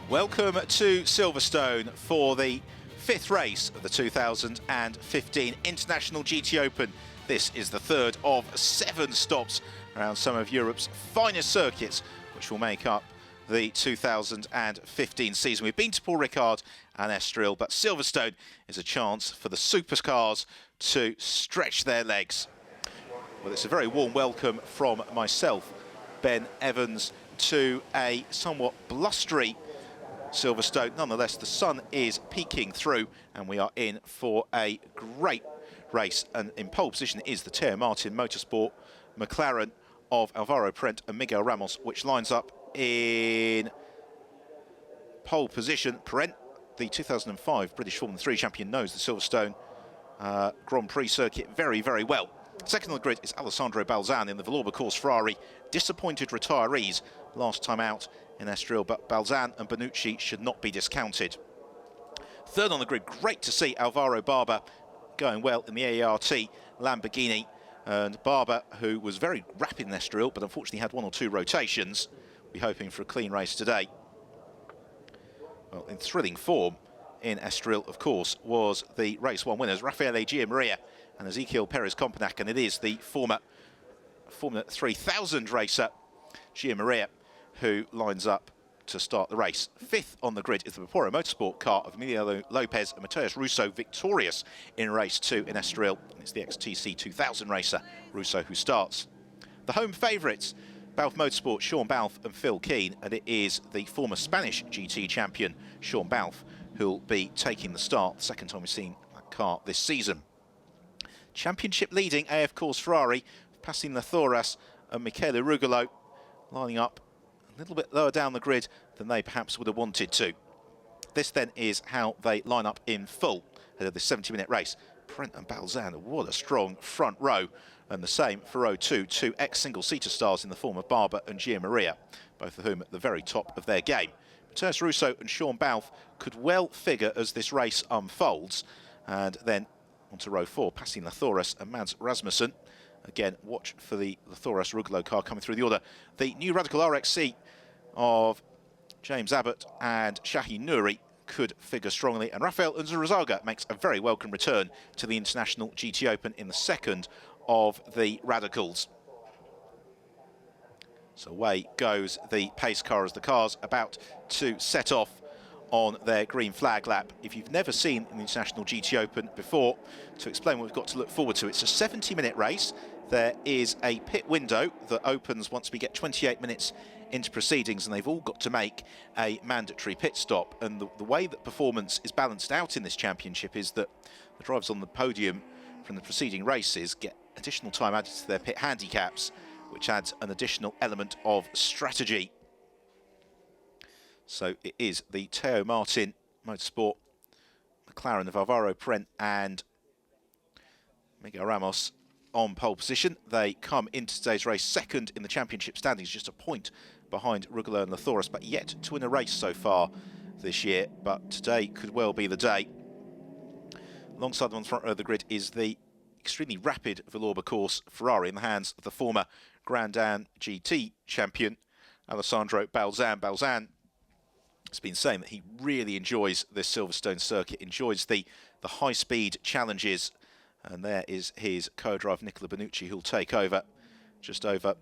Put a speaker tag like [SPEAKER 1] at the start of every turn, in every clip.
[SPEAKER 1] Welcome to Silverstone for the fifth race of the 2015 International GTOpen. This is the third of 7 stops around some of Europe's finest circuits, which will make up the 2015 season. We've been to Paul Ricard and Estoril, but Silverstone is a chance for the supercars to stretch their legs. Well, it's a very warm welcome from myself, Ben Evans, to a somewhat blustery Silverstone. Nonetheless, the sun is peeking through and we are in for a great race. And in pole position is the Teo Martin Motorsport McLaren of Alvaro Parent and Miguel Ramos, which lines up in pole position. Parent, the 2005 British Formula 3 champion, knows the Silverstone Grand Prix circuit very, very well. Second on the grid is Alessandro Balzan in the Villorba Course Ferrari. Disappointed retirees last time out in Estoril, but Balzan and Bonucci should not be discounted. Third on the grid, great to see Alvaro Barber going well in the ART Lamborghini. And Barber, who was very rapid in Estoril, but unfortunately had 1 or 2 rotations, will be hoping for a clean race today. Well, in thrilling form in Estoril, of course, was the race 1 winners, Raffaele Maria and Ezequiel Perez Compenac, and it is the former Formula 3000 racer, Maria, who lines up to start the race. Fifth on the grid is the Podium Motorsport car of Emilio Lopez and Mateus Russo, victorious in race 2 in Estoril. It's the XTC 2000 racer, Russo, who starts. The home favourites, Balfe Motorsport, Sean Balfe and Phil Keane, and it is the former Spanish GT champion, Sean Balfe, who'll be taking the start. The second time we've seen that car this season. Championship leading AF Course Ferrari, passing Lathoras and Michele Rugolo, lining up a little bit lower down the grid than they perhaps would have wanted to. This then is how they line up in full ahead of this 70-minute race. Parent and Balzan, what a strong front row. And the same for row 2, 2 ex-single-seater stars in the form of Barber and Maria, both of whom at the very top of their game. Mateus Russo and Sean Balfe could well figure as this race unfolds. And then onto row 4, passing Lathoras and Mads Rasmussen. Again, watch for the Lathoras Rugolo car coming through the order. The new Radical RXC of James Abbott and Shahi Nouri could figure strongly, and Rafael Unzurazaga makes a very welcome return to the International GTOpen in the second of the Radicals. So away goes the pace car as the car's about to set off on their green flag lap. If you've never seen an International GTOpen before, to explain what we've got to look forward to, it's a 70-minute race. There is a pit window that opens once we get 28 minutes into proceedings, and they've all got to make a mandatory pit stop. And the way that performance is balanced out in this championship is that the drivers on the podium from the preceding races get additional time added to their pit handicaps, which adds an additional element of strategy. So it is the Teo Martin Motorsport McLaren of Alvaro Parent and Miguel Ramos on pole position. They come into today's race second in the championship standings, just a point behind Rugolo and Lathoras, but yet to win a race so far this year. But today could well be the day. Alongside them on the front row of the grid is the extremely rapid Villorba Course Ferrari in the hands of the former Grand Am GT champion, Alessandro Balzan. Balzan has been saying that he really enjoys this Silverstone circuit, enjoys the high-speed challenges. And there is his co-driver, Nicola Bonucci, who'll take over just over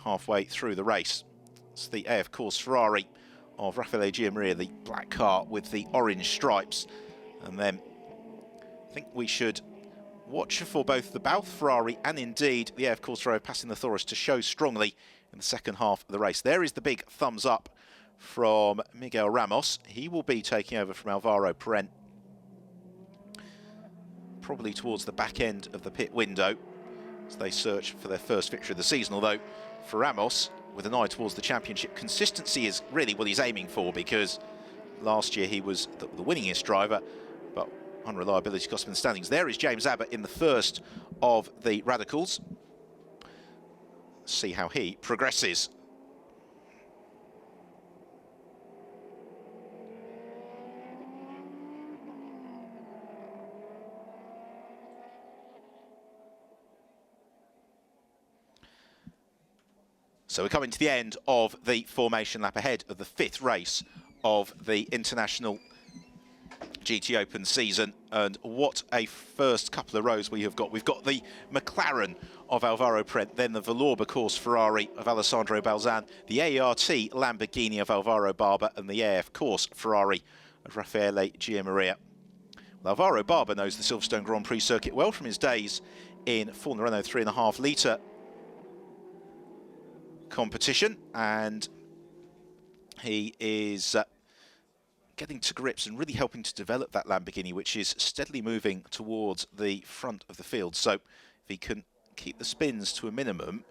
[SPEAKER 1] halfway through the race. It's the AF Course Ferrari of Raffaele Maria, the black car with the orange stripes. And then I think we should watch for both the Balfe Ferrari and indeed the AF Course Ferrari passing the Thoris to show strongly in the second half of the race. There is the big thumbs up from Miguel Ramos. He will be taking over from Alvaro Parent, probably towards the back end of the pit window as they search for their first victory of the season. Although for Ramos, with an eye towards the championship, consistency is really what he's aiming for, because last year he was the winningest driver, but unreliability cost him the standings. There is James Abbott in the first of the Radicals. See how he progresses. So we're coming to the end of the formation lap ahead of the 5th race of the International GT Open season, and what a first couple of rows we have got. We've got the McLaren of Alvaro Parente, then the Villorba Course Ferrari of Alessandro Balzan, the ART Lamborghini of Alvaro Barber, and the AF Course Ferrari of Raffaele Giammaria. Well, Alvaro Barber knows the Silverstone Grand Prix circuit well from his days in Formula Renault 3.5 litre competition, and he is getting to grips and really helping to develop that Lamborghini, which is steadily moving towards the front of the field. So if he can keep the spins to a minimum,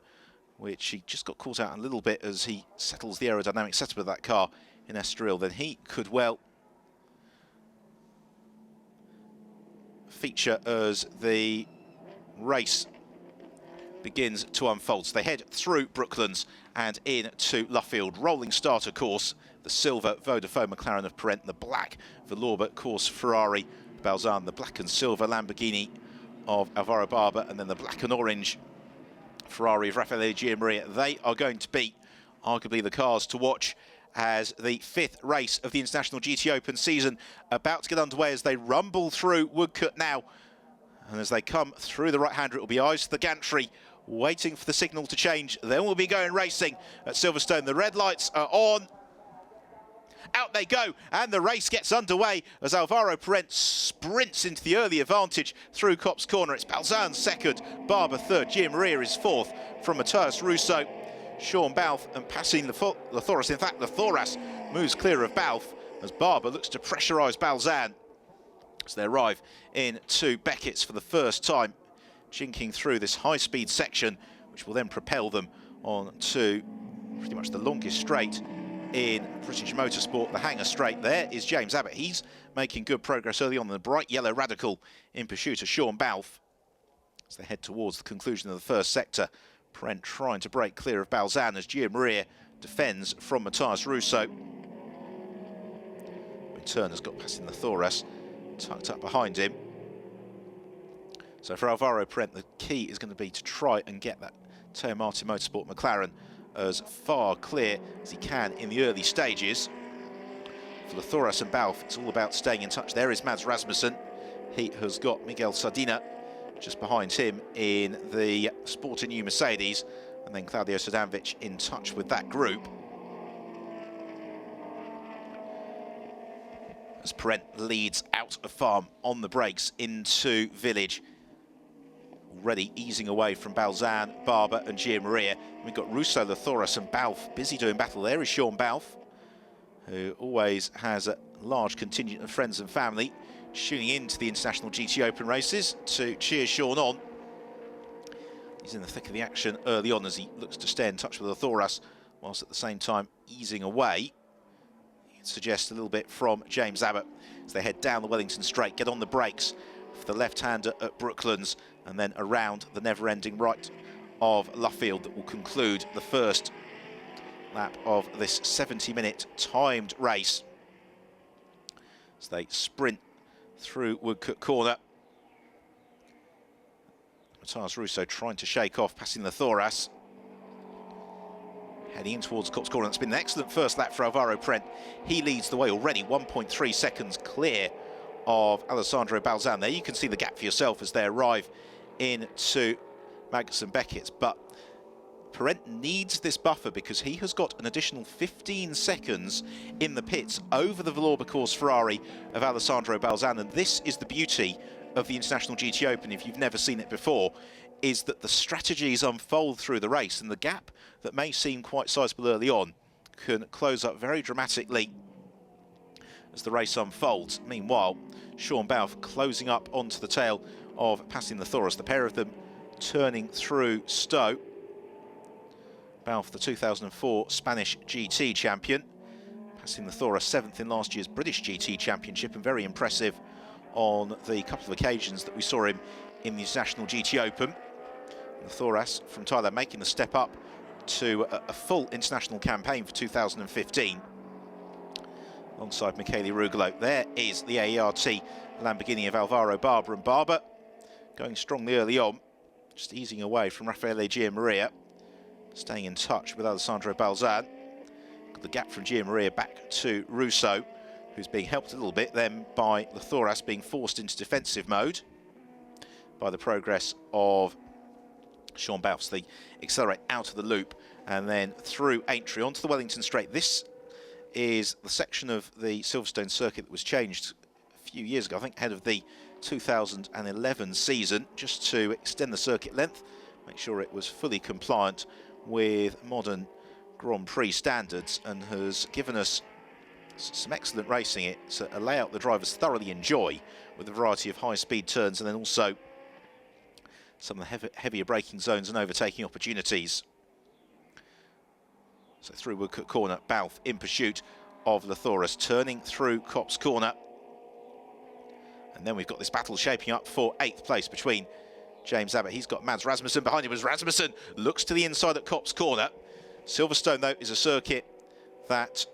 [SPEAKER 1] which he just got caught out a little bit as he settles the aerodynamic setup of that car in Estoril, then he could well feature as the race begins to unfold. So they head through Brooklands and into Luffield. Rolling starter course, the silver Vodafone McLaren of Parente, the black Villorba Course Ferrari Balzan, the black and silver Lamborghini of Alvaro Barber, and then the black and orange Ferrari of Raffaele Giammaria. They are going to be arguably the cars to watch as the fifth race of the International GT Open season about to get underway as they rumble through Woodcote now. And as they come through the right-hander, it will be eyes to the gantry, waiting for the signal to change. Then we'll be going racing at Silverstone. The red lights are on. Out they go, and the race gets underway as Alvaro Parente sprints into the early advantage through Copse Corner. It's Balzan second, Barber third, Giammaria is fourth from Matthias Russo. Sean Balfe and passing Thoras. In fact, Thoras moves clear of Balfe as Barber looks to pressurise Balzan as they arrive into Beckett's for the first time, chinking through this high-speed section, which will then propel them on to pretty much the longest straight in British motorsport, the Hangar Straight. There is James Abbott. He's making good progress early on, the bright yellow Radical in pursuit of Sean Balfe as they head towards the conclusion of the first sector. Parente trying to break clear of Balzan as Giammaria defends from Matthias Russo. Turner's got past Thoras, tucked up behind him. So for Alvaro Parente, the key is going to be to try and get that Teo Martin Motorsport McLaren as far clear as he can in the early stages. For Thoras and Balfe, it's all about staying in touch. There is Mads Rasmussen. He has got Miguel Sardina just behind him in the sporty new Mercedes, and then Claudio Sadanovic in touch with that group. As Parente leads out of farm on the brakes into Village. Already easing away from Balzan, Barber and Giammaria. We've got Russo, Thoras and Balfe busy doing battle. There is Sean Balfe, who always has a large contingent of friends and family tuning into the International GT Open races to cheer Sean on. He's in the thick of the action early on as he looks to stay in touch with Thoras, whilst at the same time easing away. You'd suggest a little bit from James Abbott as they head down the Wellington Straight, get on the brakes for the left-hander at Brooklands, and then around the never-ending right of Luffield that will conclude the first lap of this 70-minute timed race. As they sprint through Woodcote Corner. Matthias Russo trying to shake off, passing Thoras. Heading in towards Copse Corner. It's been an excellent first lap for Alvaro Parente. He leads the way already, 1.3 seconds clear of Alessandro Balzan. There you can see the gap for yourself as they arrive into Magnussen Beckett's, but Parente needs this buffer because he has got an additional 15 seconds in the pits over the Villorba Course Ferrari of Alessandro Balzan, and this is the beauty of the International GT Open, if you've never seen it before, is that the strategies unfold through the race, and the gap that may seem quite sizable early on can close up very dramatically as the race unfolds. Meanwhile, Sean Balfe closing up onto the tail of passing Thoras, the pair of them turning through Stowe. Balfe, the 2004 Spanish GT champion, passing Thoras 7th in last year's British GT Championship, and very impressive on the couple of occasions that we saw him in the International GT Open. Thoras from Thailand making the step up to a full international campaign for 2015. Alongside Michele Rugolo, there is the ART Lamborghini of Alvaro Barber, and Barber going strongly early on, just easing away from Raffaele Giammaria, staying in touch with Alessandro Balzan. the gap from Maria back to Russo, who's being helped a little bit then by Lathoras being forced into defensive mode by the progress of Sean Balfe. They accelerate out of the loop and then through Aintree onto the Wellington Straight. This is the section of the Silverstone circuit that was changed a few years ago, I think ahead of the 2011 season, just to extend the circuit length, make sure it was fully compliant with modern Grand Prix standards, and has given us some excellent racing. It's a layout the drivers thoroughly enjoy, with a variety of high-speed turns and then also some of the heavier braking zones and overtaking opportunities. So through Woodcote Corner, Balfe in pursuit of Lathoras, turning through Copse Corner. And then we've got this battle shaping up for 8th place between James Abbott. He's got Mads Rasmussen behind him as Rasmussen looks to the inside at Copse Corner. Silverstone, though, is a circuit that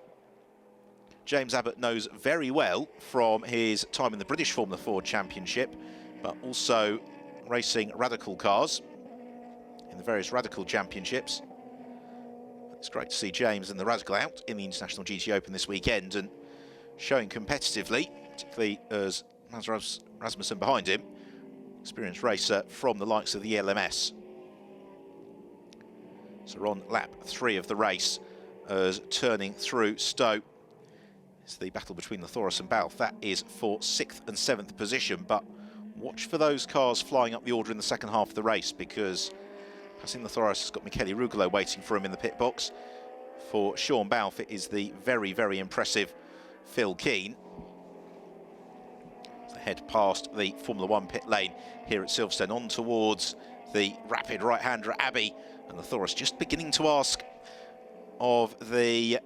[SPEAKER 1] James Abbott knows very well from his time in the British Formula Ford Championship, but also racing Radical cars in the various Radical Championships. It's great to see James and the Radical out in the International GTOpen this weekend and showing competitively, particularly as Mads Rasmussen behind him, experienced racer from the likes of the LMS. So we're on lap 3 of the race as turning through Stowe. It's the battle between Lathoras and Balfe. That is for 6th and 7th position, but watch for those cars flying up the order in the second half of the race, because passing Lathoras has got Michele Rugolo waiting for him in the pit box. For Sean Balfe, it is the very, very impressive Phil Keane. So head past the Formula 1 pit lane here at Silverstone on towards the rapid right-hander Abbey, and Lathoras just beginning to ask of the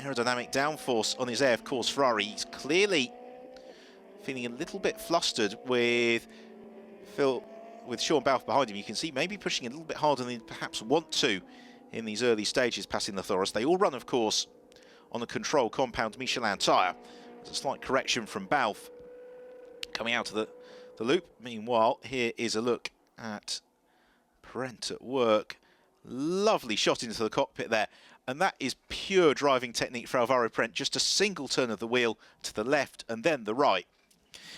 [SPEAKER 1] aerodynamic downforce on his AF Course Ferrari. He's clearly feeling a little bit flustered with Sean Balfe behind him. You can see maybe pushing a little bit harder than he perhaps want to in these early stages passing Lathoras. They all run, of course, on a control compound Michelin tyre. There's a slight correction from Balfe coming out of the loop. Meanwhile, here is a look at Parent at work. Lovely shot into the cockpit there. And that is pure driving technique for Alvaro Parent. Just a single turn of the wheel to the left and then the right.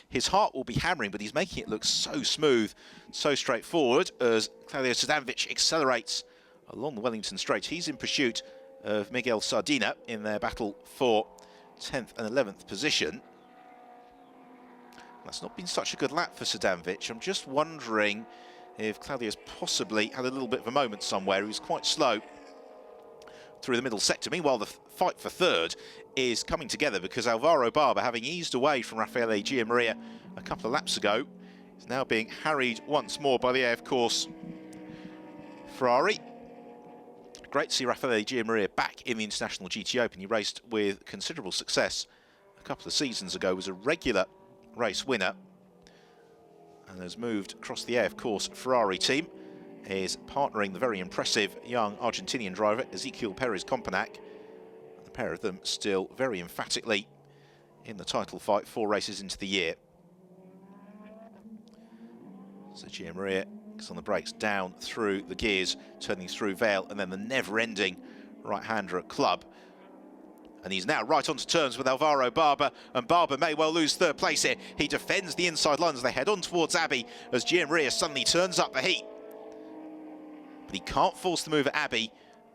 [SPEAKER 1] His heart will be hammering, but he's making it look so smooth, so straightforward as Claudio Sadanovic accelerates along the Wellington Straight. He's in pursuit of Miguel Sardina in their battle for 10th and 11th position. That's not been such a good lap for Sadanovic. I'm just wondering if Claudio's possibly had a little bit of a moment somewhere. He was quite slow through the middle sector. Meanwhile, the fight for 3rd is coming together, because Alvaro Barber, having eased away from Raffaele Giammaria a couple of laps ago, is now being harried once more by the AF Course Ferrari. Great to see Raffaele Giammaria back in the International GTOpen. He raced with considerable success a couple of seasons ago, was a regular race winner, and has moved across the AF Course Ferrari team. Is partnering the very impressive young Argentinian driver Ezequiel Perez Companec. The pair of them still very emphatically in the title fight 4 races into the year. So Giammaria gets on the brakes down through the gears, turning through Vale, and then the never-ending right-hander at Club. And he's now right onto terms with Alvaro Barber, and Barber may well lose 3rd place here. He defends the inside line as they head on towards Abbey, as Giammaria suddenly turns up the heat. But he can't force the move at Abbey,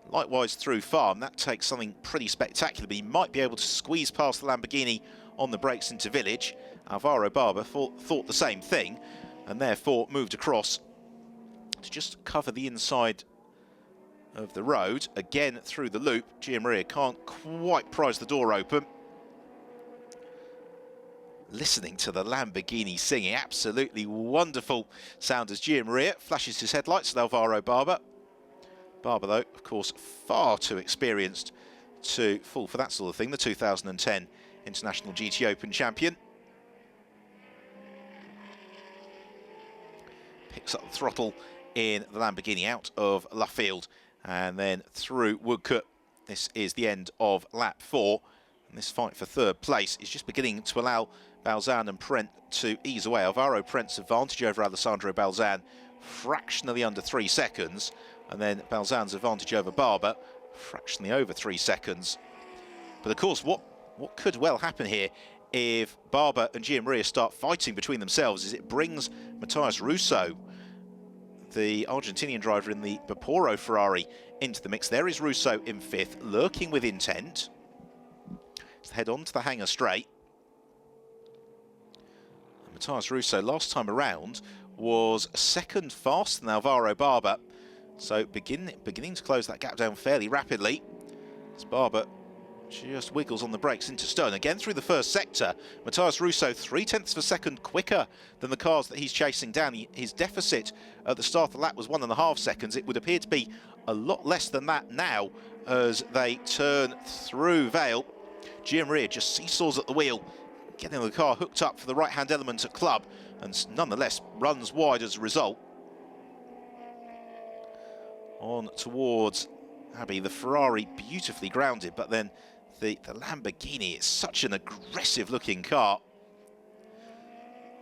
[SPEAKER 1] likewise through Farm. That takes something pretty spectacular, but he might be able to squeeze past the Lamborghini on the brakes into Village. Alvaro Barber thought the same thing, and therefore moved across to just cover the inside of the road. Again through the loop, Giammaria can't quite prise the door open. Listening to the Lamborghini singing, absolutely wonderful sound as Giammaria flashes his headlights at Alvaro Barber. Barber, though, of course, far too experienced to fall for that sort of thing, the 2010 International GTOpen champion. Picks up the throttle in the Lamborghini out of Luffield and then through Woodcote. This is the end of lap 4, and this fight for 3rd place is just beginning to allow Balzan and Parent to ease away. Alvaro Parent's advantage over Alessandro Balzan, fractionally under 3 seconds, and then Balzan's advantage over Barber, fractionally over 3 seconds. But of course, what could well happen here if Barber and Gianmaria start fighting between themselves is it brings Matthias Russo, the Argentinian driver in the Vapouro Ferrari, into the mix. There is Russo in 5th, lurking with intent. Let's head on to the hangar straight. And Matthias Russo, last time around, was 2nd faster than Alvaro Barber. So beginning to close that gap down fairly rapidly. As Barber just wiggles on the brakes into stone. Again through the first sector, Matthias Russo 0.3 of a second quicker than the cars that he's chasing down. His deficit at the start of the lap was 1.5 seconds. It would appear to be a lot less than that now as they turn through Vale. Gianmaria just seesaws at the wheel, getting the car hooked up for the right-hand element at club, and nonetheless runs wide as a result. On towards Abbey, the Ferrari beautifully grounded, but then the Lamborghini, it's such an aggressive looking car,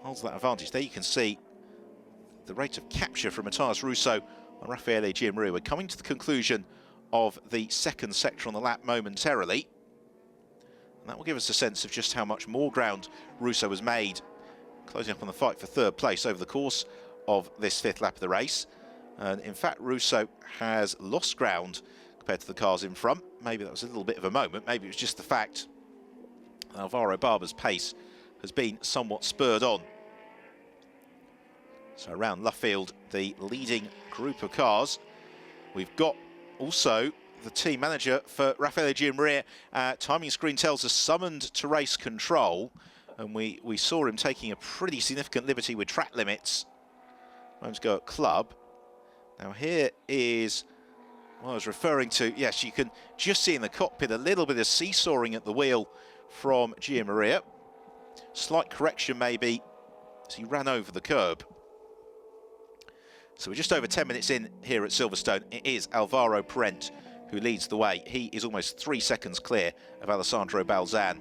[SPEAKER 1] holds that advantage. There you can see the rate of capture from Matthias Russo and Raffaele Gianmaria. We're coming to the conclusion of the 2nd sector on the lap momentarily. And that will give us a sense of just how much more ground Russo has made, closing up on the fight for 3rd place over the course of this 5th lap of the race. And in fact, Russo has lost ground compared to the cars in front. Maybe that was a little bit of a moment. Maybe it was just the fact that Alvaro Barber's pace has been somewhat spurred on. So around Luffield, the leading group of cars. We've got also the team manager for Raffaele Gianmaria. Timing screen tells us summoned to race control. And we saw him taking a pretty significant liberty with track limits. Moments ago at club. Now here is what I was referring to. Yes, you can just see in the cockpit a little bit of seesawing at the wheel from Gianmaria. Slight correction maybe as he ran over the curb. So we're just over 10 minutes in here at Silverstone. It is Alvaro Parent who leads the way. He is almost 3 seconds clear of Alessandro Balzan.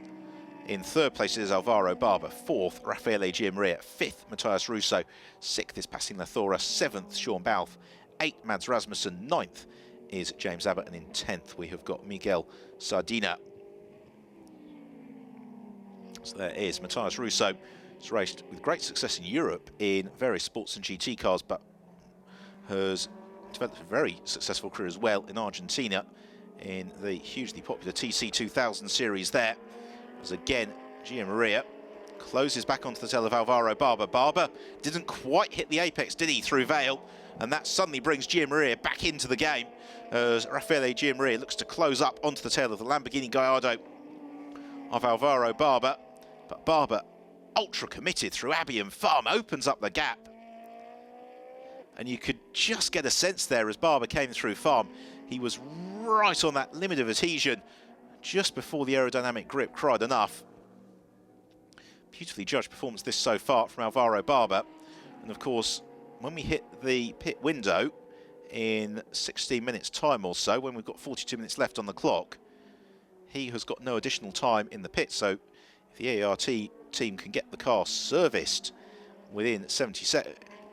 [SPEAKER 1] In 3rd place is Alvaro Barber. 4th, Raffaele Gianmaria. 5th, Matthias Russo. 6th is Passing Lathora. 7th, Sean Balfe. 8th, Mads Rasmussen. 9th is James Abbott. And in 10th, we have got Miguel Sardina. So there is Matthias Russo. He's raced with great success in Europe in various sports and GT cars, but has developed a very successful career as well in Argentina in the hugely popular TC 2000 series there. As again, Gianmaria closes back onto the tail of Alvaro Barber. Barber didn't quite hit the apex, did he, through Vale? And that suddenly brings Gianmaria back into the game as Raffaele Gianmaria looks to close up onto the tail of the Lamborghini Gallardo of Alvaro Barber. But Barber, ultra committed through Abbey and Farm, opens up the gap. And you could just get a sense there as Barber came through Farm. He was right on that limit of adhesion just before the aerodynamic grip cried enough. Beautifully judged performance this so far from Alvaro Barber. And of course, when we hit the pit window in 16 minutes time or so, when we've got 42 minutes left on the clock, he has got no additional time in the pit. So if the ART team can get the car serviced within 70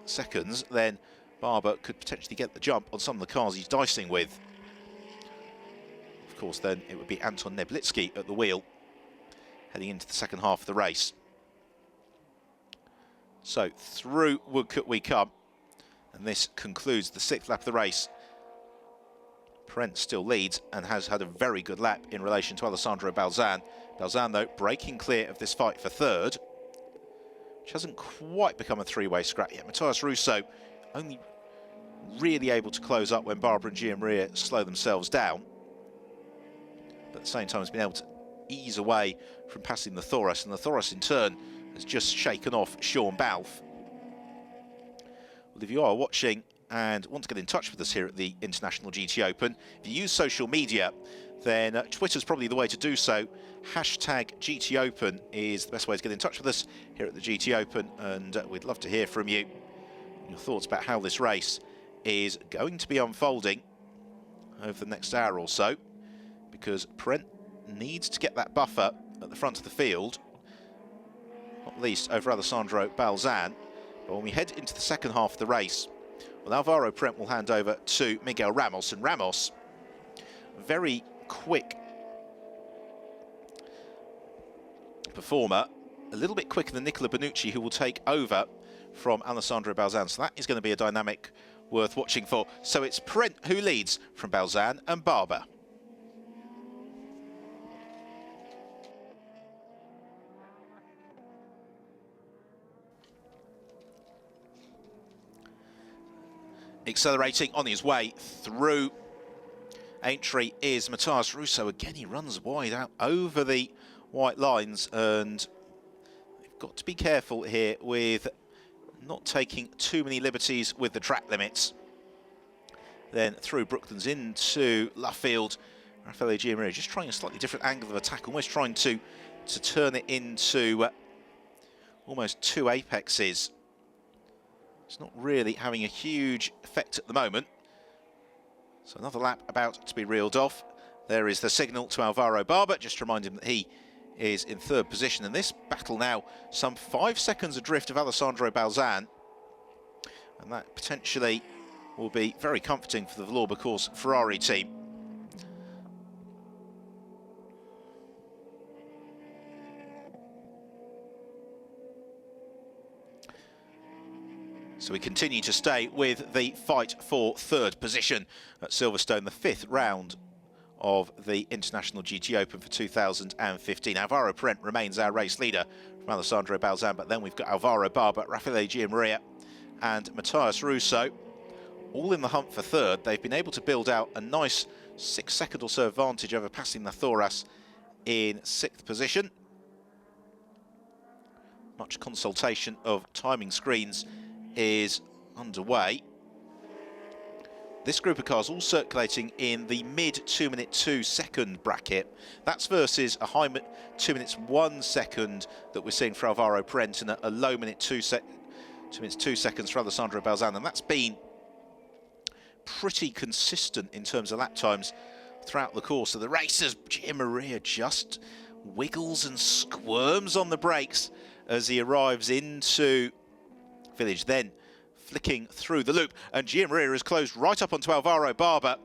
[SPEAKER 1] seconds, then Barber could potentially get the jump on some of the cars he's dicing with. Of course, then it would be Anton Neblitsky at the wheel heading into the 2nd half of the race. So through Woodcote we come, and this concludes the 6th lap of the race. Parent still leads and has had a very good lap in relation to Alessandro Balzan. Balzan, though, breaking clear of this fight for 3rd, which hasn't quite become a 3-way scrap yet. Matthias Russo only really able to close up when Barber and Gianmaria slow themselves down. But at the same time has been able to ease away from passing the Thoros, and the Thoros in turn has just shaken off Sean Balfe. Well, if you are watching and want to get in touch with us here at the International GTOpen, if you use social media, then Twitter's probably the way to do so. Hashtag GTOpen is the best way to get in touch with us here at the GTOpen, and we'd love to hear from you, your thoughts about how this race is going to be unfolding over the next hour or so, because Parent needs to get that buffer at the front of the field, not least over Alessandro Balzan. But when we head into the 2nd half of the race, well, Alvaro Parent will hand over to Miguel Ramos, and Ramos, very quick performer, a little bit quicker than Nicola Bonucci, who will take over from Alessandro Balzan. So that is going to be a dynamic worth watching for. So it's Prent who leads from Balzan and Barber. Accelerating on his way through. Entry is Matthias Russo. Again, he runs wide out over the white lines, and they've got to be careful here with not taking too many liberties with the track limits. Then through Brooklands into Luffield. Raffaele Giammaria just trying a slightly different angle of attack, almost trying to turn it into almost two apexes. It's not really having a huge effect at the moment. So another lap about to be reeled off. There is the signal to Alvaro Barber, just to remind him that he is in third position. And this battle now, some 5 seconds adrift of Alessandro Balzan. And that potentially will be very comforting for the Vallorba Course Ferrari team. So we continue to stay with the fight for third position at Silverstone, the 5th round of the International GTOpen for 2015. Alvaro Prent remains our race leader from Alessandro Balzan, but then we've got Alvaro Barber, Raffaele Giammaria and Matthias Russo, all in the hunt for third. They've been able to build out a nice 6-second or so advantage over passing Nathoras in 6th position. Much consultation of timing screens is underway. This group of cars all circulating in the mid 2 minute 2 second bracket. That's versus a high 2 minutes 1 second that we're seeing for Alvaro Prent and a low minute 2 minutes 2 seconds for Alessandro Balzan. And that's been pretty consistent in terms of lap times throughout the course of the race, as Giammaria just wiggles and squirms on the brakes as he arrives into Village, then flicking through the loop, and Giammaria is closed right up onto Alvaro Barber.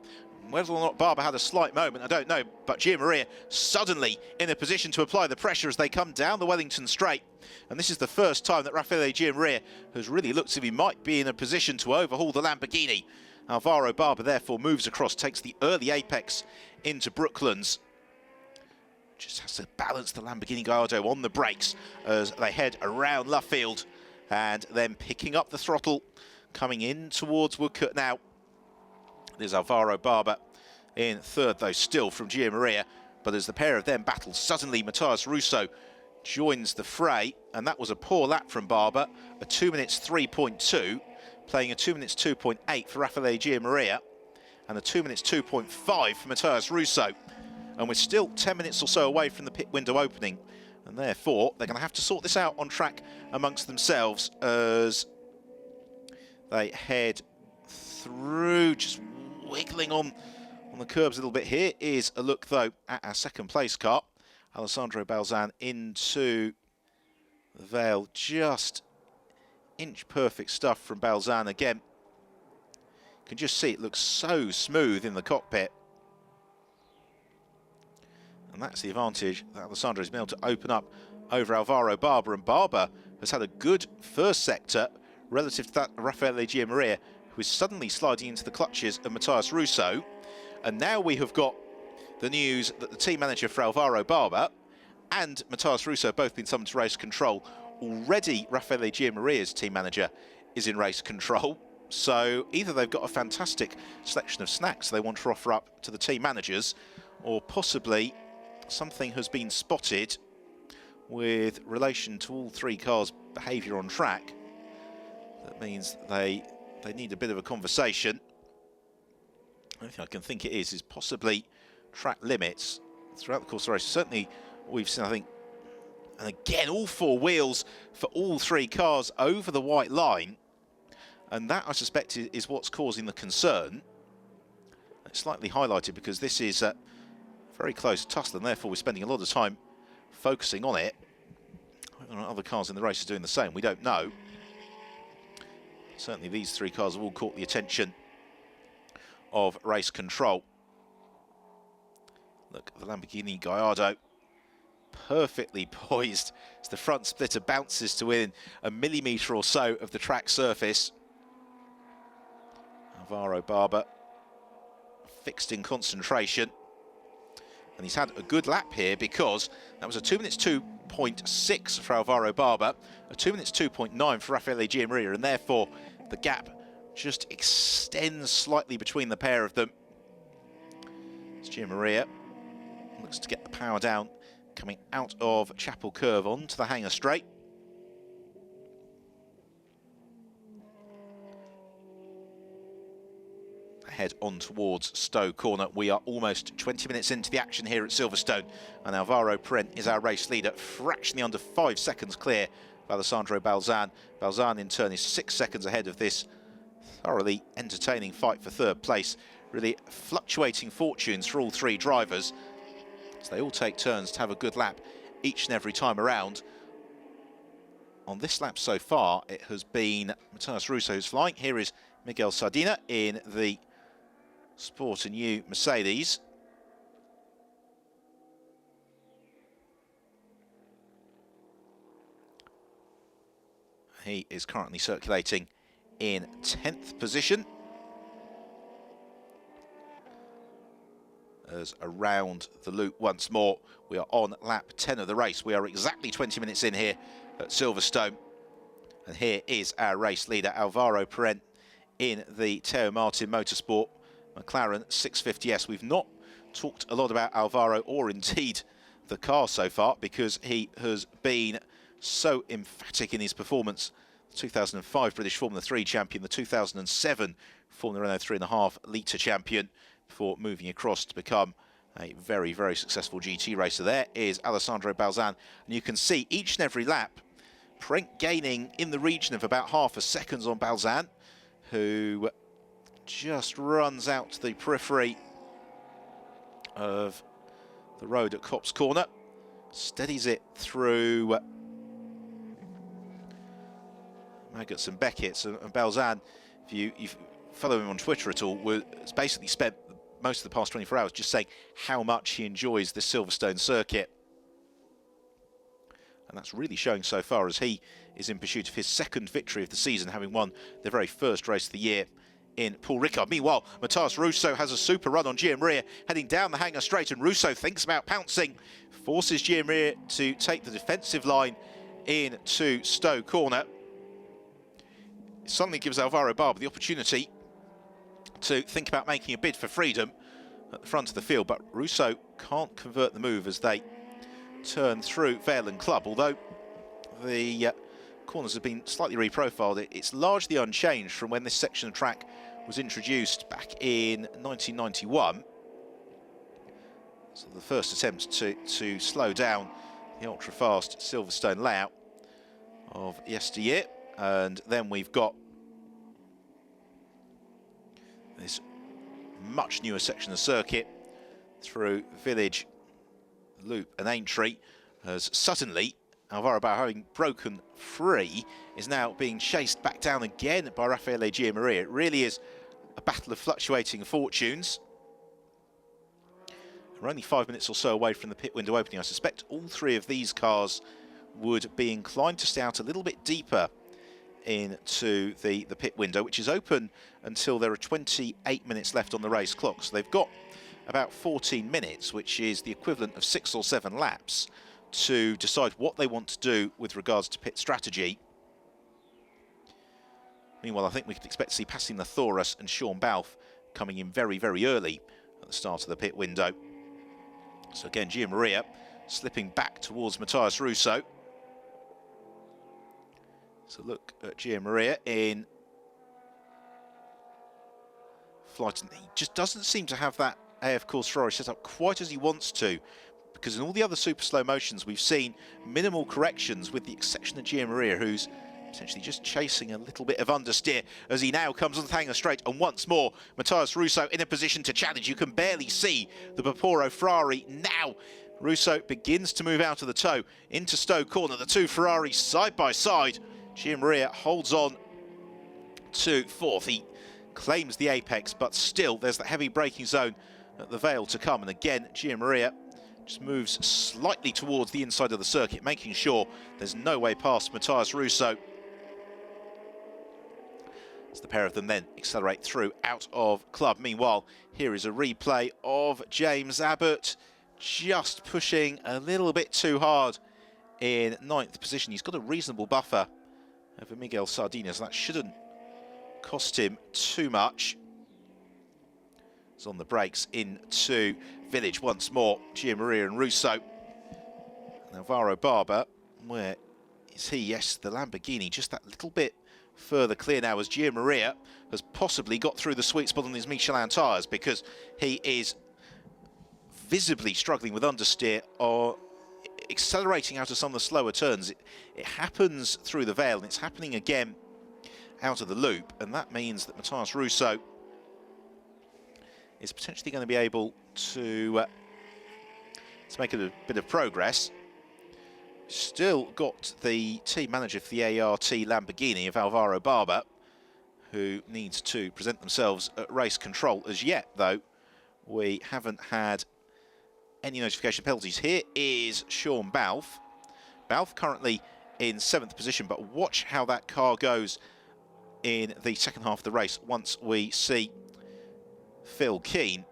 [SPEAKER 1] Whether or not Barber had a slight moment, I don't know, but Giammaria suddenly in a position to apply the pressure as they come down the Wellington Straight. And this is the first time that Raffaele Giammaria has really looked as if he might be in a position to overhaul the Lamborghini. Alvaro Barber therefore moves across, takes the early apex into Brooklands. Just has to balance the Lamborghini Gallardo on the brakes as they head around Luffield. And then picking up the throttle, coming in towards Woodcote now. There's Alvaro Barber in third, though, still from Giammaria. But as the pair of them battle, suddenly Matthias Russo joins the fray. And that was a poor lap from Barber, a 2 minutes 3.2, playing a 2 minutes 2.8 for Raffaele Giammaria, and a 2 minutes 2.5 for Matthias Russo. And we're still 10 minutes or so away from the pit window opening. And therefore, they're going to have to sort this out on track amongst themselves as they head through, just wiggling on the curbs a little bit. Here is a look, though, at our second place car. Alessandro Balzan into the Vale. Just inch perfect stuff from Balzan again. You can just see it looks so smooth in the cockpit. And that's the advantage that Alessandro has been able to open up over Alvaro Barber. And Barber has had a good first sector relative to that of Raffaele Giammaria, who is suddenly sliding into the clutches of Matthias Russo. And now we have got the news that the team manager for Alvaro Barber and Matthias Russo have both been summoned to race control. Already Raffaele Giammaria's team manager is in race control. So either they've got a fantastic selection of snacks they want to offer up to the team managers, or possibly something has been spotted with relation to all three cars' behaviour on track. That means they need a bit of a conversation. The only thing I can think it is possibly track limits throughout the course of the race. Certainly we've seen, I think, and again, all four wheels for all three cars over the white line. And that, I suspect, is what's causing the concern. It's slightly highlighted because this is very close to tussle, and therefore we're spending a lot of time focusing on it. Whether or not other cars in the race are doing the same, we don't know. Certainly these three cars have all caught the attention of race control. Look, the Lamborghini Gallardo perfectly poised as the front splitter bounces to within a millimetre or so of the track surface. Alvaro Barber fixed in concentration. And he's had a good lap here because that was a 2 minutes 2.6 for Alvaro Barber, a 2 minutes 2.9 for Raffaele Gianmaria, and therefore the gap just extends slightly between the pair of them. As Gianmaria looks to get the power down, coming out of Chapel Curve onto the hanger straight. Head on towards Stowe Corner. We are almost 20 minutes into the action here at Silverstone, and Alvaro Parent is our race leader, fractionally under 5 seconds clear of Alessandro Balzan. Balzan in turn is 6 seconds ahead of this thoroughly entertaining fight for third place. Really fluctuating fortunes for all three drivers, so they all take turns to have a good lap each and every time around. On this lap so far, it has been Matthias Russo who's flying. Here is Miguel Sardina in the Sport and new Mercedes. He is currently circulating in 10th position. As around the loop once more, we are on lap 10 of the race. We are exactly 20 minutes in here at Silverstone. And here is our race leader, Alvaro Parent, in the Teo Martin Motorsport McLaren 650S. We've not talked a lot about Alvaro or indeed the car so far because he has been so emphatic in his performance. The 2005 British Formula 3 champion, the 2007 Formula Renault 3.5 litre champion, before moving across to become a very, very successful GT racer. There is Alessandro Balzan, and you can see each and every lap Parent gaining in the region of about half a second on Balzan, who just runs out to the periphery of the road at Copse Corner, steadies it through Maggots and Beckett's, and Balzan, if you follow him on Twitter at all, has basically spent most of the past 24 hours just saying how much he enjoys this Silverstone circuit. And that's really showing so far as he is in pursuit of his second victory of the season, having won the very first race of the year in Paul Ricard. Meanwhile, Matthias Russo has a super run on Gianmaria, heading down the hanger straight, and Russo thinks about pouncing, forces Gianmaria to take the defensive line into Stowe Corner. It suddenly gives Alvaro Barber the opportunity to think about making a bid for freedom at the front of the field, but Russo can't convert the move as they turn through Vale and Club. Although the corners have been slightly reprofiled, it's largely unchanged from when this section of track was introduced back in 1991. So the first attempt to slow down the ultra-fast Silverstone layout of yesteryear. And then we've got this much newer section of circuit through Village, Loop and Aintree, as suddenly Alvaro Barber, having broken free, is now being chased back down again by Raffaele Gianmaria. It really is a battle of fluctuating fortunes. We're only 5 minutes or so away from the pit window opening. I suspect all three of these cars would be inclined to stay out a little bit deeper into the pit window, which is open until there are 28 minutes left on the race clock. So they've got about 14 minutes, which is the equivalent of 6 or 7 laps, to decide what they want to do with regards to pit strategy. Meanwhile, I think we could expect to see Passim Nathoras and Sean Balfe coming in very, very early at the start of the pit window. So again, Gianmaria slipping back towards Matthias Russo. So look at Gianmaria in flight, and he just doesn't seem to have that AF Course Ferrari set up quite as he wants to, because in all the other super slow motions we've seen minimal corrections, with the exception of Gianmaria, who's potentially just chasing a little bit of understeer as he now comes on the hanger straight, and once more Matthias Russo in a position to challenge. You can barely see the Vapouro Ferrari now. Russo begins to move out of the tow into Stowe Corner, the two Ferraris side by side. Gianmaria holds on to fourth. He claims the apex, but still there's that heavy braking zone at the Vale to come. And again, Gianmaria just moves slightly towards the inside of the circuit, making sure there's no way past Matthias Russo. As the pair of them then accelerate through out of club. Meanwhile, here is a replay of James Abbott just pushing a little bit too hard in 9th position. He's got a reasonable buffer over Miguel Sardina, so that shouldn't cost him too much. It's on the brakes into Village once more. Gianmaria and Russo. And Alvaro Barber, where is he? Yes, the Lamborghini, just that little bit further clear now as Gianmaria has possibly got through the sweet spot on his Michelin tyres, because he is visibly struggling with understeer or accelerating out of some of the slower turns. It happens through the Vale, and it's happening again out of the loop, and that means that Matthias Russo is potentially going to be able to make a bit of progress. Still got the team manager for the ART Lamborghini of Alvaro Barber, who needs to present themselves at race control. As yet, though, we haven't had any notification penalties. Here is Sean Balfe. Balfe currently in 7th position, but watch how that car goes in the second half of the race once we see Phil Keane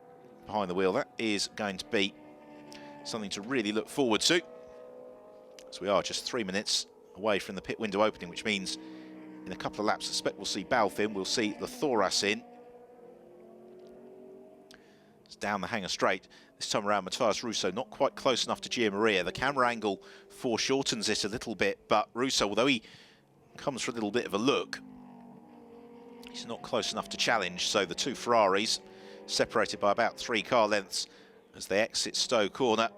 [SPEAKER 1] behind the wheel. That is going to be something to really look forward to. So we are just 3 minutes away from the pit window opening, which means in a couple of laps, I suspect we'll see Balfe in, we'll see Lathoras in. It's down the hanger straight. This time around, Matthias Russo not quite close enough to Gianmaria. The camera angle foreshortens it a little bit, but Russo, although he comes for a little bit of a look, he's not close enough to challenge. So the two Ferraris separated by about 3 car lengths as they exit Stowe Corner.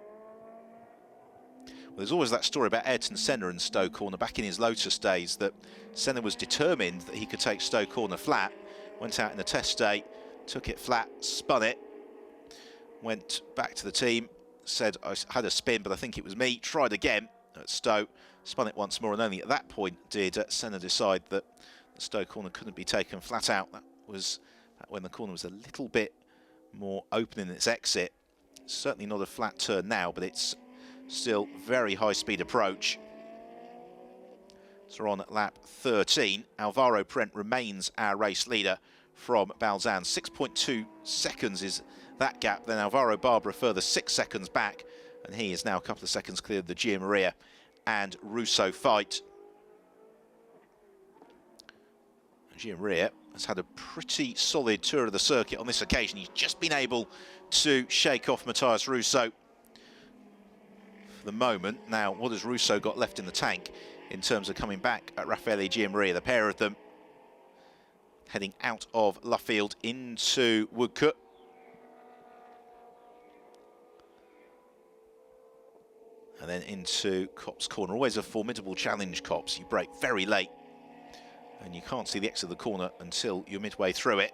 [SPEAKER 1] Well, there's always that story about Ayrton Senna and Stowe Corner back in his Lotus days, that Senna was determined that he could take Stowe Corner flat, went out in the test day, took it flat, spun it, went back to the team, said, I had a spin, but I think it was me, tried again at Stowe, spun it once more, and only at that point did Senna decide that the Stowe Corner couldn't be taken flat out. That was when the corner was a little bit more open in its exit. Certainly not a flat turn now, but it's still very high-speed approach. So we're on at lap 13. Alvaro Parent remains our race leader from Balzan. 6.2 seconds is that gap. Then Alvaro Barber a further 6 seconds back, and he is now a couple of seconds clear of the Gianmaria and Russo fight. Gianmaria has had a pretty solid tour of the circuit on this occasion. He's just been able to shake off Matthias Russo for the moment. Now, what has Russo got left in the tank in terms of coming back at Raffaele Gianmaria? The pair of them heading out of Luffield into Woodcote. And then into Copse Corner. Always a formidable challenge, Copse. You brake very late, and you can't see the exit of the corner until you're midway through it.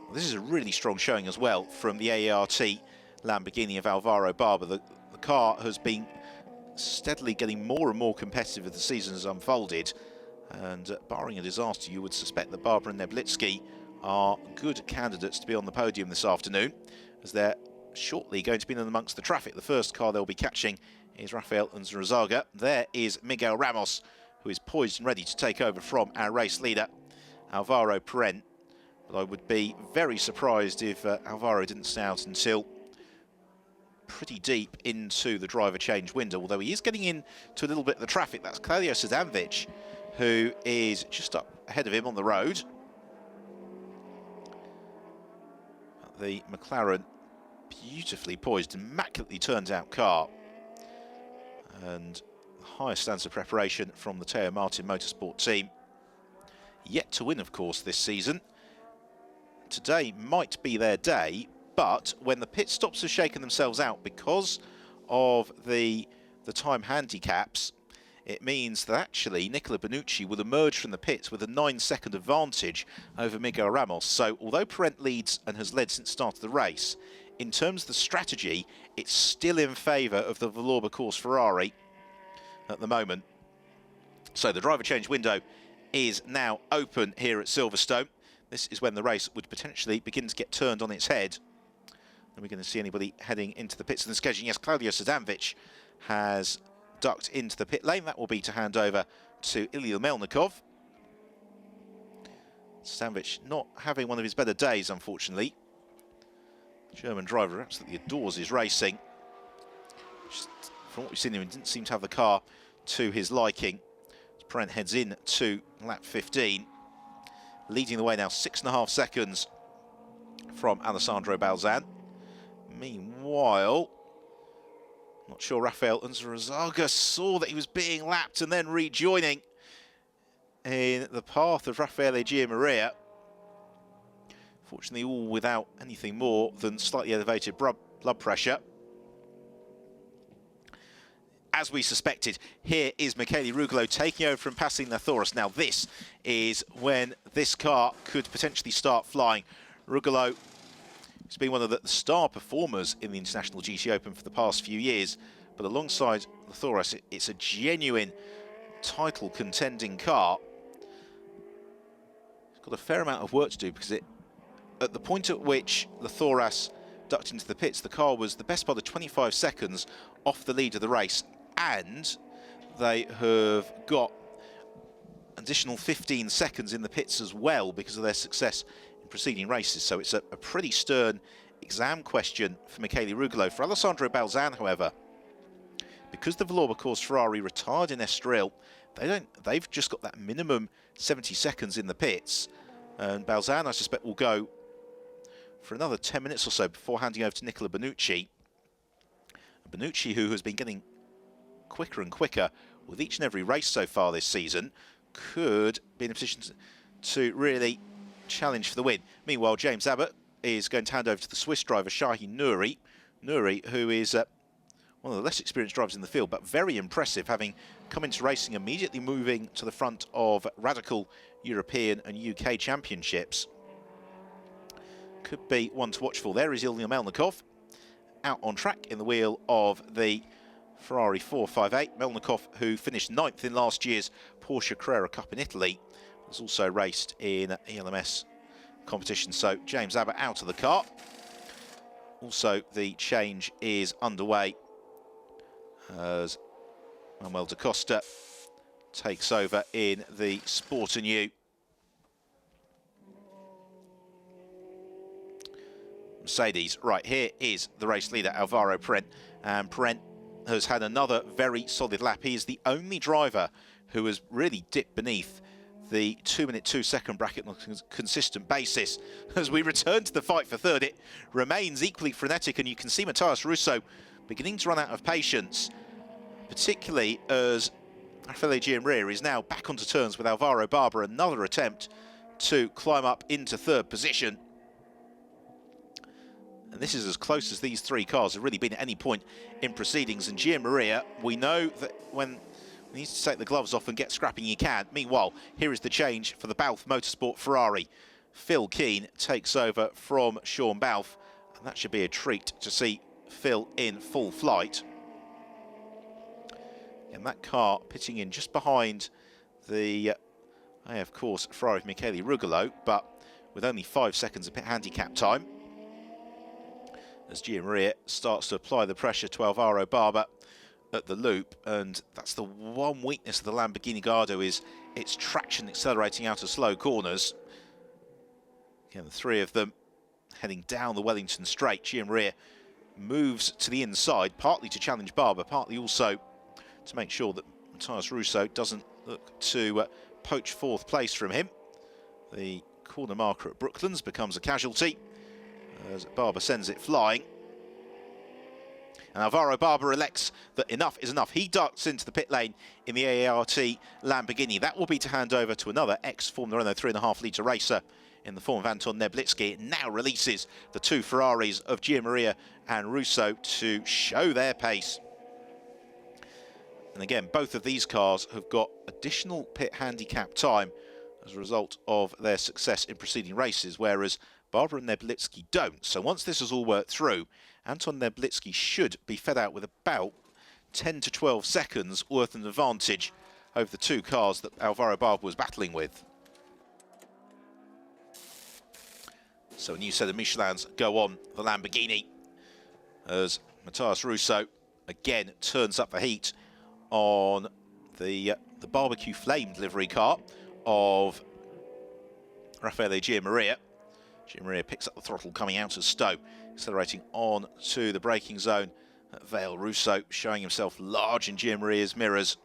[SPEAKER 1] Well, this is a really strong showing as well from the ART Lamborghini of Alvaro Barber. The car has been steadily getting more and more competitive as the season has unfolded, and barring a disaster, you would suspect that Barber and Neblitsky are good candidates to be on the podium this afternoon, as they're shortly going to be in amongst the traffic. The first car they'll be catching is Rafael Unzurazaga. There is Miguel Ramos, who is poised and ready to take over from our race leader, Alvaro Parent. But I would be very surprised if Alvaro didn't stay out until pretty deep into the driver change window, although he is getting into a little bit of the traffic. That's Claudio Sadanovic, who is just up ahead of him on the road. The McLaren, beautifully poised, immaculately turned out car, and the highest standards of preparation from the Teo Martin Motorsport team. Yet to win, of course, this season. Today might be their day, but when the pit stops have shaken themselves out because of the time handicaps, it means that actually Nicola Benucci will emerge from the pits with a 9-second advantage over Miguel Ramos. So although Parent leads and has led since the start of the race, in terms of the strategy, it's still in favour of the Vallorba course Ferrari at the moment. So the driver change window is now open here at Silverstone. This is when the race would potentially begin to get turned on its head. Are we going to see anybody heading into the pits on the schedule? Yes, Claudio Sadanovic has ducked into the pit lane. That will be to hand over to Ilya Melnikov. Sadanovic not having one of his better days, unfortunately. The German driver absolutely adores his racing. Just from what we've seen him, he didn't seem to have the car to his liking. As Perent heads in to lap 15. Leading the way now, 6.5 seconds from Alessandro Balzan. Meanwhile, not sure Rafael Unzarazaga saw that he was being lapped and then rejoining in the path of Raffaele Giammaria. Fortunately, all without anything more than slightly elevated blood pressure. As we suspected, here is Michele Rugolo taking over from passing Lathoris. Now this is when this car could potentially start flying. Rugolo has been one of the star performers in the International GTOpen for the past few years, but alongside Lathoris, it's a genuine title contending car. It's got a fair amount of work to do because at the point at which Lathoris ducked into the pits, the car was the best part of 25 seconds off the lead of the race, and they have got additional 15 seconds in the pits as well because of their success in preceding races. So it's a pretty stern exam question for Michele Rugolo. For Alessandro Balzan, however, because the Valois Course Ferrari retired in Estoril, they've just got that minimum 70 seconds in the pits, and Balzan, I suspect, will go for another 10 minutes or so before handing over to Nicola Benucci. Benucci, who has been getting quicker and quicker with each and every race so far this season, could be in a position to really challenge for the win. Meanwhile, James Abbott is going to hand over to the Swiss driver Shahin Nouri. Nouri, who is one of the less experienced drivers in the field, but very impressive, having come into racing immediately moving to the front of radical European and UK championships. Could be one to watch for. There is Ilya Melnikov out on track in the wheel of the Ferrari 458. Melnikov, who finished 9th in last year's Porsche Carrera Cup in Italy, has also raced in ELMS competition. So James Abbott out of the car. Also, the change is underway as Manuel da Costa takes over in the Sport Anew. Mercedes, right, here is the race leader, Alvaro Perent, and Perent has had another very solid lap. He is the only driver who has really dipped beneath the 2-minute 2-second bracket on a consistent basis. As we return to the fight for third, it remains equally frenetic, and you can see Matthias Russo beginning to run out of patience, particularly as Raffaele Giammaria is now back onto terms with Alvaro Barber. Another attempt to climb up into third position. And this is as close as these three cars have really been at any point in proceedings. And Giammaria, we know that when he needs to take the gloves off and get scrapping, he can. Meanwhile, here is the change for the Balfe Motorsport Ferrari. Phil Keane takes over from Sean Balfe, and that should be a treat to see Phil in full flight. And that car pitting in just behind the AF Course Ferrari of Michele Rugolo, but with only 5 seconds of pit handicap time, as Giammaria starts to apply the pressure to Alvaro Barber at the loop. And that's the one weakness of the Lamborghini Gallardo, is its traction accelerating out of slow corners. Again, the three of them heading down the Wellington Straight. Giammaria moves to the inside, partly to challenge Barber, partly also to make sure that Matthias Russo doesn't look to poach fourth place from him. The corner marker at Brooklands becomes a casualty as Barber sends it flying. And Alvaro Barber elects that enough is enough. He ducks into the pit lane in the AART Lamborghini. That will be to hand over to another ex-Formula Renault 3.5 litre racer in the form of Anton Neblitsky. It now releases the two Ferraris of Giammaria and Russo to show their pace. And again, both of these cars have got additional pit handicap time as a result of their success in preceding races, whereas Barber and Neblitsky don't. So once this has all worked through, Anton Neblitsky should be fed out with about 10 to 12 seconds worth of advantage over the two cars that Alvaro Barber was battling with. So a new set of Michelins go on the Lamborghini. as Matthias Russo again turns up the heat on the barbecue flamed livery car of Raffaele Gianmaria. Gianmaria picks up the throttle coming out of Stowe, accelerating on to the braking zone at Vale. Russo showing himself large in Gianmaria's mirrors.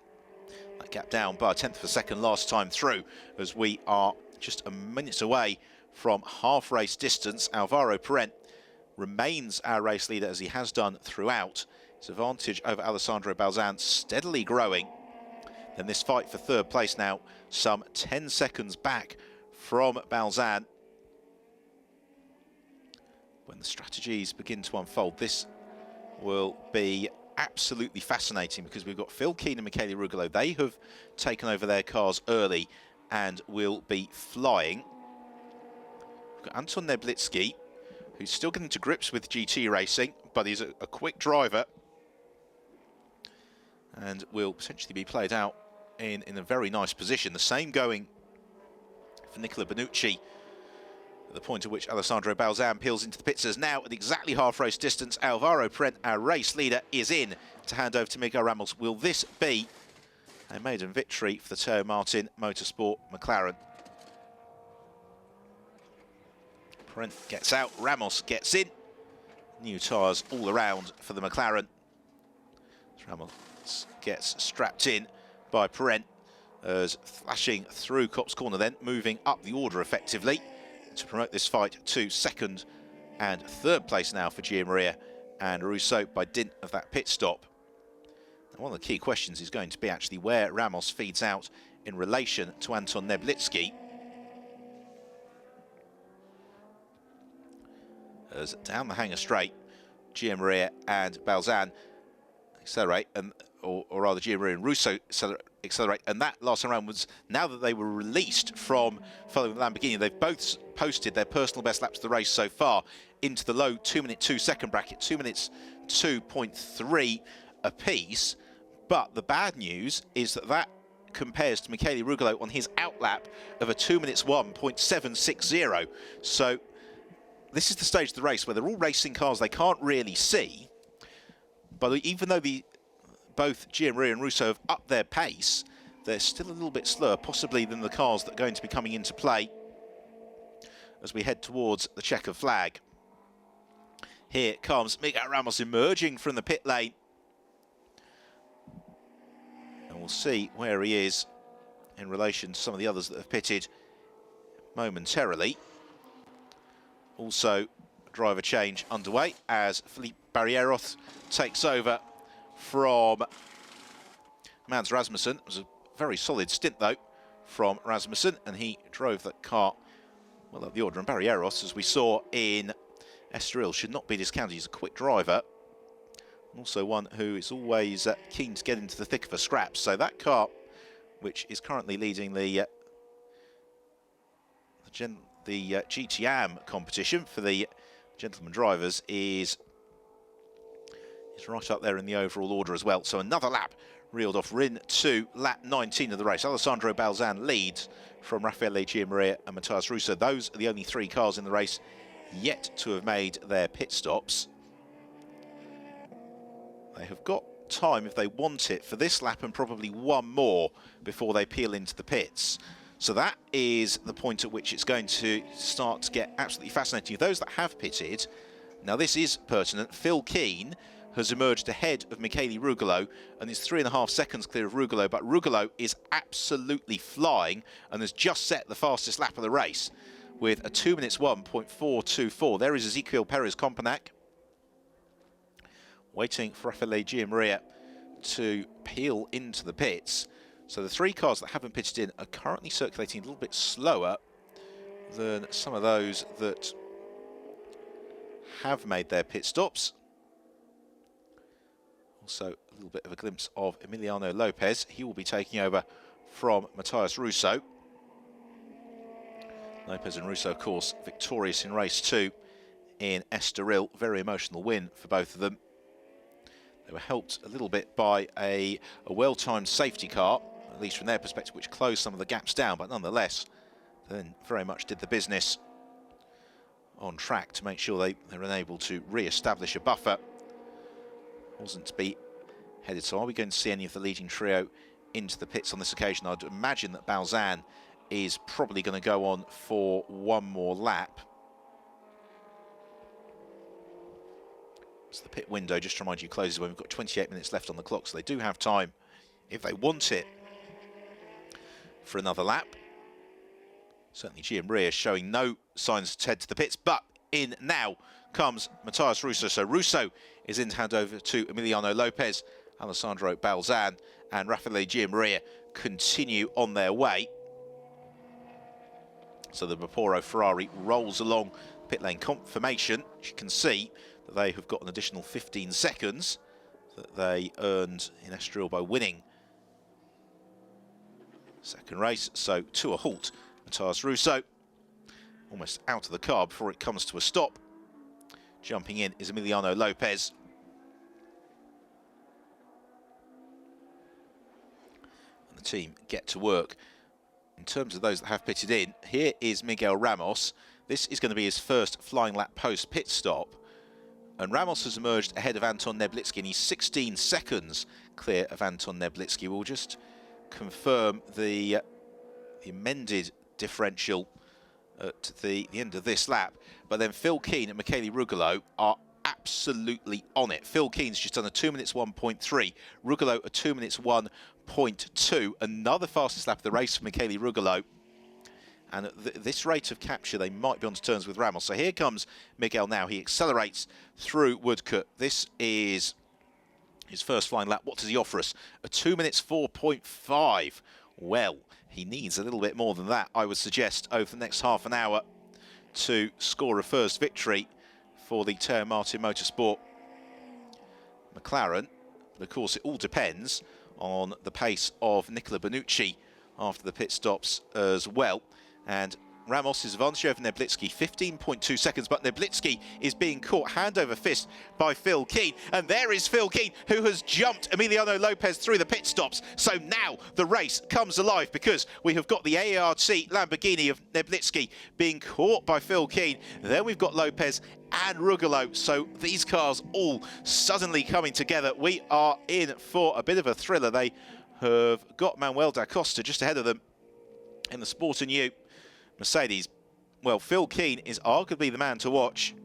[SPEAKER 1] That gap down by a tenth of a second last time through, as we are just a minute away from half race distance. Alvaro Parent remains our race leader, as he has done throughout. His advantage over Alessandro Balzan steadily growing. Then this fight for third place now some 10 seconds back from Balzan. When the strategies begin to unfold, this will be absolutely fascinating, because we've got Phil Keane and Michele Rugolo. They have taken over their cars early and will be flying. We've got Anton Neblitsky, who's still getting to grips with GT racing, but he's a quick driver and will potentially be played out in a very nice position. The same going for Nicola Benucci, at the point at which Alessandro Balzan peels into the pits. As now at exactly half race distance, Alvaro Parent, our race leader, is in to hand over to Miguel Ramos. Will this be a maiden victory for the Teo Martin Motorsport McLaren? Parent gets out, Ramos gets in. New tyres all around for the McLaren. Ramos gets strapped in by Parent, as flashing through Copse Corner, then moving up the order effectively to promote this fight to second and third place now for Gianmaria and Russo by dint of that pit stop. Now, one of the key questions is going to be actually where Ramos feeds out in relation to Anton Neblitsky, as down the hanger straight, Gianmaria and Balzan accelerate, and or rather Gianmaria and Russo accelerate, and that last time around was, now that they were released from following the Lamborghini, they've both posted their personal best laps of the race so far into the low 2-minute 2-second bracket, 2 minutes 2.3 apiece. But the bad news is that compares to Michele Rugolo on his outlap of a 2 minutes 1.760. So this is the stage of the race where they're all racing cars they can't really see, but even though both Gianmaria and Russo have upped their pace, they're still a little bit slower, possibly, than the cars that are going to be coming into play as we head towards the checkered flag. Here comes Miguel Ramos emerging from the pit lane. And we'll see where he is in relation to some of the others that have pitted momentarily. Also, driver change underway as Felipe Barrieros takes over from Mads Rasmussen. It was a very solid stint, though, from Rasmussen, and he drove that car well up the order. And Barrieros, as we saw in Estoril, should not be discounted. He's a quick driver, and also one who is always keen to get into the thick of a scrap. So that car, which is currently leading the GTAM competition for the gentleman drivers, is right up there in the overall order as well. So another lap reeled off. We're into lap 19 of the race. Alessandro Balzan leads from Raffaele Gianmaria and Matthias Russo. Those are the only three cars in the race yet to have made their pit stops. They have got time, if they want it, for this lap and probably one more before they peel into the pits. So that is the point at which it's going to start to get absolutely fascinating. Those that have pitted, now this is pertinent, Phil Keane has emerged ahead of Michele Rugolo and is 3.5 seconds clear of Rugolo, but Rugolo is absolutely flying and has just set the fastest lap of the race with a 2 minutes 1.424. There is Ezequiel Perez Companac waiting for Raffaele Gianmaria to peel into the pits. So the three cars that haven't pitted in are currently circulating a little bit slower than some of those that have made their pit stops. Also a little bit of a glimpse of Emiliano Lopez. He will be taking over from Matthias Russo. Lopez and Russo, of course, victorious in race 2 in Estoril. Very emotional win for both of them. They were helped a little bit by a well-timed safety car, at least from their perspective, which closed some of the gaps down, but nonetheless, then very much did the business on track to make sure they were unable to re-establish a buffer wasn't to be headed. So are we going to see any of the leading trio into the pits on this occasion? I'd imagine that Balzan is probably going to go on for one more lap. So the pit window, just to remind you, closes when we've got 28 minutes left on the clock, so they do have time, if they want it, for another lap. Certainly Gianmaria showing no signs to head to the pits, but in now comes Matthias Russo. So Russo is in to hand over to Emiliano Lopez. Alessandro Balzan and Raffaele Gianmaria continue on their way. So the Vapouro Ferrari rolls along pit lane confirmation. As you can see that they have got an additional 15 seconds that they earned in Estoril by winning second race. So to a halt, Matthias Russo almost out of the car before it comes to a stop. Jumping in is Emiliano Lopez. And the team get to work. In terms of those that have pitted in, here is Miguel Ramos. This is going to be his first flying lap post-pit stop. And Ramos has emerged ahead of Anton Neblitsky, and he's 16 seconds clear of Anton Neblitsky. We'll just confirm the amended differential at the end of this lap. But then Phil Keane and Michele Rugolo are absolutely on it. Phil Keane's just done a 2 minutes 1.3. Rugolo a 2 minutes 1.2. Another fastest lap of the race for Michele Rugolo. And at this rate of capture, they might be on terms with Ramos. So here comes Miguel now. He accelerates through Woodcote. This is his first flying lap. What does he offer us? A 2 minutes 4.5. Well, he needs a little bit more than that, I would suggest, over the next half an hour to score a first victory for the Teo Martin Motorsport McLaren. But of course, it all depends on the pace of Nicola Bonucci after the pit stops as well. And Ramos is advantage over Neblitsky, 15.2 seconds, but Neblitsky is being caught hand over fist by Phil Keane. And there is Phil Keane, who has jumped Emiliano Lopez through the pit stops. So now the race comes alive, because we have got the ART Lamborghini of Neblitsky being caught by Phil Keane. Then we've got Lopez and Rugolo. So these cars all suddenly coming together. We are in for a bit of a thriller. They have got Manuel da Costa just ahead of them in the Sport and U Mercedes. Well, Phil Keane is arguably the man to watch,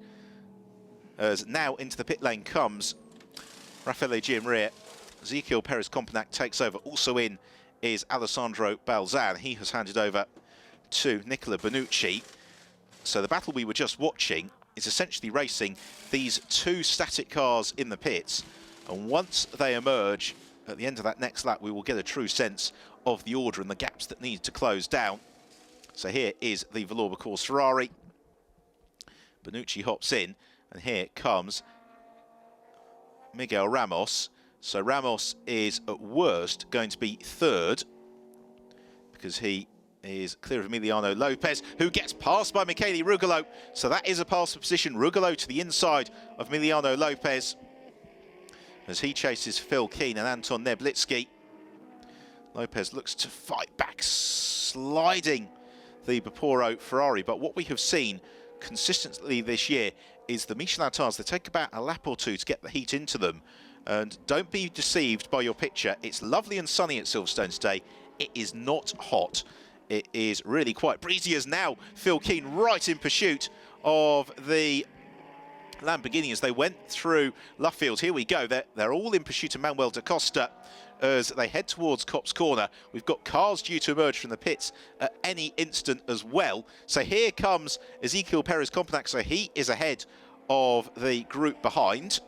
[SPEAKER 1] as now into the pit lane comes Raffaele Gianmaria. Ezequiel Perez-Compenac takes over. Also in is Alessandro Balzan. He has handed over to Nicola Bonucci. So the battle we were just watching is essentially racing these two static cars in the pits. And once they emerge at the end of that next lap, we will get a true sense of the order and the gaps that need to close down. So here is the Valour Course Ferrari. Bonucci hops in, and here comes Miguel Ramos. So Ramos is at worst going to be third, because he is clear of Emiliano Lopez, who gets passed by Michele Rugolo. So that is a pass for position. Rugolo to the inside of Emiliano Lopez as he chases Phil Keane and Anton Neblitsky. Lopez looks to fight back, sliding the Vapouro Ferrari. But what we have seen consistently this year is the Michelin tires, they take about a lap or two to get the heat into them. And don't be deceived by your picture. It's lovely and sunny at Silverstone today. It is not hot. It is really quite breezy, as now Phil Keane right in pursuit of the Lamborghini as they went through Luffield. Here we go. They're all in pursuit of Manuel da Costa as they head towards Copse Corner. We've got cars due to emerge from the pits at any instant as well. So here comes Ezequiel Perez-Compenac. So he is ahead of the group behind.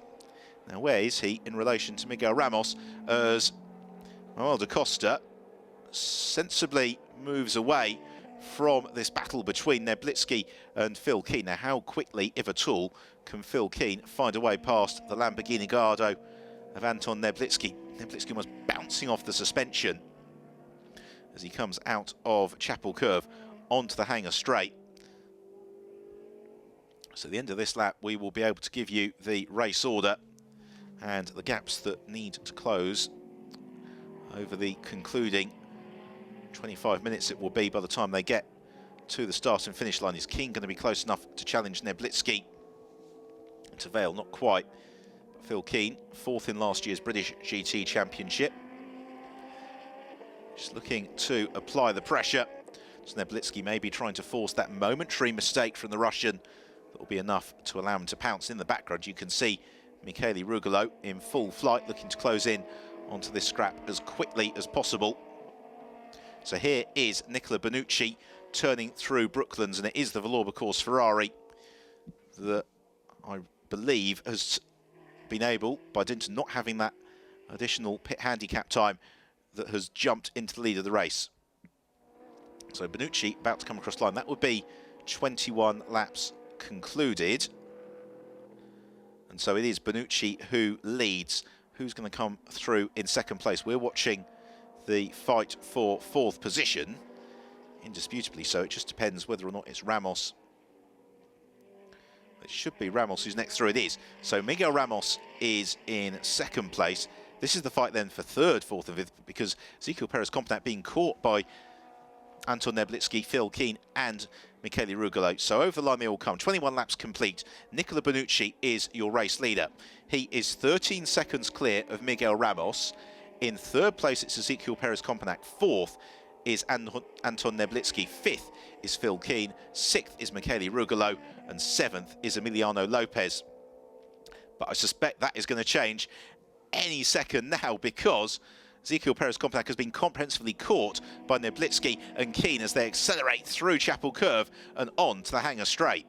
[SPEAKER 1] Now, where is he in relation to Miguel Ramos, as Manuel da Costa sensibly moves away from this battle between Neblitsky and Phil Keane. Now, how quickly, if at all, can Phil Keane find a way past the Lamborghini Gallardo of Anton Neblitsky? Neblitsky was bouncing off the suspension as he comes out of Chapel Curve onto the Hangar Straight. So at the end of this lap, we will be able to give you the race order and the gaps that need to close over the concluding 25 minutes it will be by the time they get to the start and finish line. Is Keane going to be close enough to challenge Neblitsky? To Vale, not quite. Phil Keane, fourth in last year's British GT Championship. Just looking to apply the pressure. Neblitsky may be trying to force that momentary mistake from the Russian. That will be enough to allow him to pounce. In the background, you can see Michele Rugolo in full flight, looking to close in onto this scrap as quickly as possible. So here is Nicola Bonucci turning through Brooklands, and it is the Vallorba course Ferrari that I believe has been able, by dint of not having that additional pit handicap time, that has jumped into the lead of the race. So Bonucci about to come across the line. That would be 21 laps concluded. And so it is Bonucci who leads. Who's going to come through in second place? We're watching the fight for fourth position, indisputably so. It just depends whether or not it's Ramos. It should be Ramos who's next through. It is. So Miguel Ramos is in second place. This is the fight then for third, fourth and fifth, because Ezequiel Perez-Compagnie being caught by Anton Neblitsky, Phil Keane and Michele Rugolo. So over the line they all come. 21 laps complete. Nicola Bonucci is your race leader. He is 13 seconds clear of Miguel Ramos. In third place it's Ezequiel Perez-Compagnie. Fourth is Anton Neblitsky. Fifth is Phil Keane. Sixth is Michele Rugolo. And seventh is Emiliano Lopez. But I suspect that is going to change any second now, because Ezequiel Perez-Compagnie has been comprehensively caught by Neblitsky and Keane as they accelerate through Chapel Curve and on to the Hangar Straight.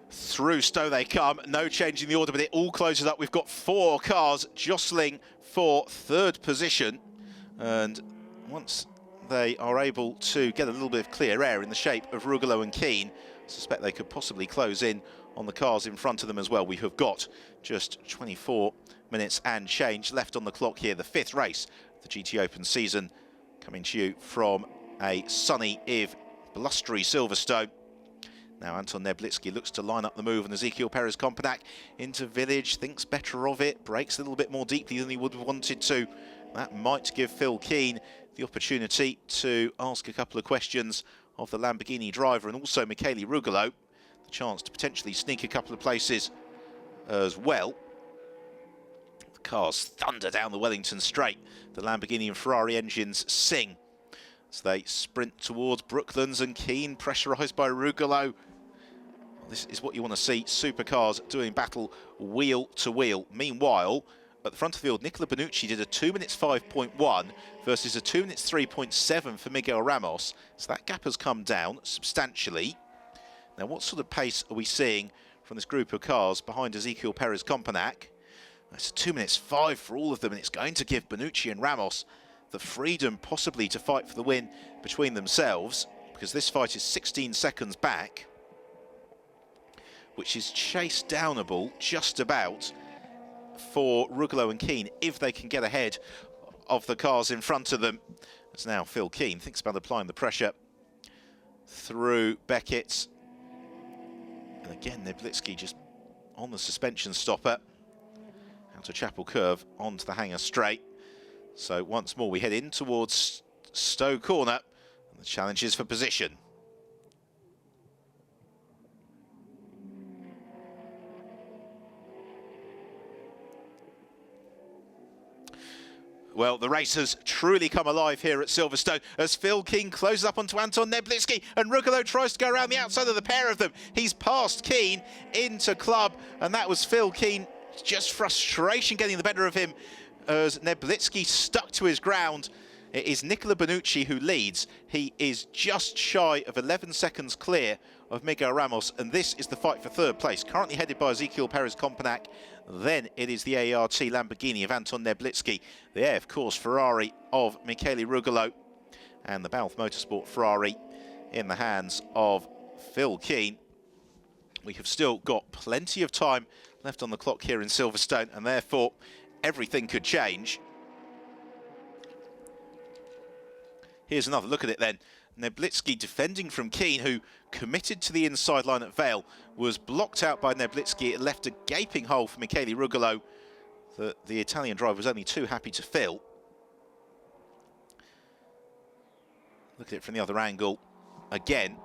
[SPEAKER 1] Through Stowe they come, no change in the order, but it all closes up. We've got four cars jostling for third position, and once they are able to get a little bit of clear air in the shape of Rugolo and Keane, I suspect they could possibly close in on the cars in front of them as well. We have got just 24 minutes and change left on the clock here, the fifth race of the GT Open season, coming to you from a sunny, if blustery Silverstone. Now Anton Neblitsky looks to line up the move, and Ezequiel Perez-Compagnie into Village, thinks better of it, brakes a little bit more deeply than he would have wanted to. That might give Phil Keane the opportunity to ask a couple of questions of the Lamborghini driver, and also Michele Rugolo, the chance to potentially sneak a couple of places as well. The cars thunder down the Wellington Straight. The Lamborghini and Ferrari engines sing as they sprint towards Brooklands, and Keane pressurised by Rugolo. This is what you want to see, supercars doing battle wheel to wheel. Meanwhile, at the front of the field, Nicola Bonucci did a 2 minutes 5.1 versus a 2 minutes 3.7 for Miguel Ramos. So that gap has come down substantially. Now, what sort of pace are we seeing from this group of cars behind Ezequiel Perez-Compagnie? That's a 2 minutes 5 for all of them, and it's going to give Bonucci and Ramos the freedom possibly to fight for the win between themselves, because this fight is 16 seconds back, which is chase downable just about for Rugolo and Keane if they can get ahead of the cars in front of them. As now Phil Keane thinks about applying the pressure through Beckett. And again, Neblitsky just on the suspension stopper. Out of Chapel Curve onto the Hangar Straight. So once more we head in towards Stowe Corner, and the challenge is for position. Well, the race has truly come alive here at Silverstone as Phil Keane closes up onto Anton Neblitsky, and Rugolo tries to go around the outside of the pair of them. He's passed Keane into club, and that was Phil Keane. Just frustration getting the better of him as Neblitsky stuck to his ground. It is Nicola Bonucci who leads. He is just shy of 11 seconds clear of Miguel Ramos, and this is the fight for third place, currently headed by Ezequiel Perez-Compagnie. Then it is the ART Lamborghini of Anton Neblitsky, the AF Course Ferrari of Michele Rugolo, and the Balth Motorsport Ferrari in the hands of Phil Keane. We have still got plenty of time left on the clock here in Silverstone, and therefore everything could change. Here's another look at it then. Neblitsky defending from Keane, who committed to the inside line at Vale, was blocked out by Neblitsky. It left a gaping hole for Michele Rugolo that the Italian driver was only too happy to fill. Look at it from the other angle. Again,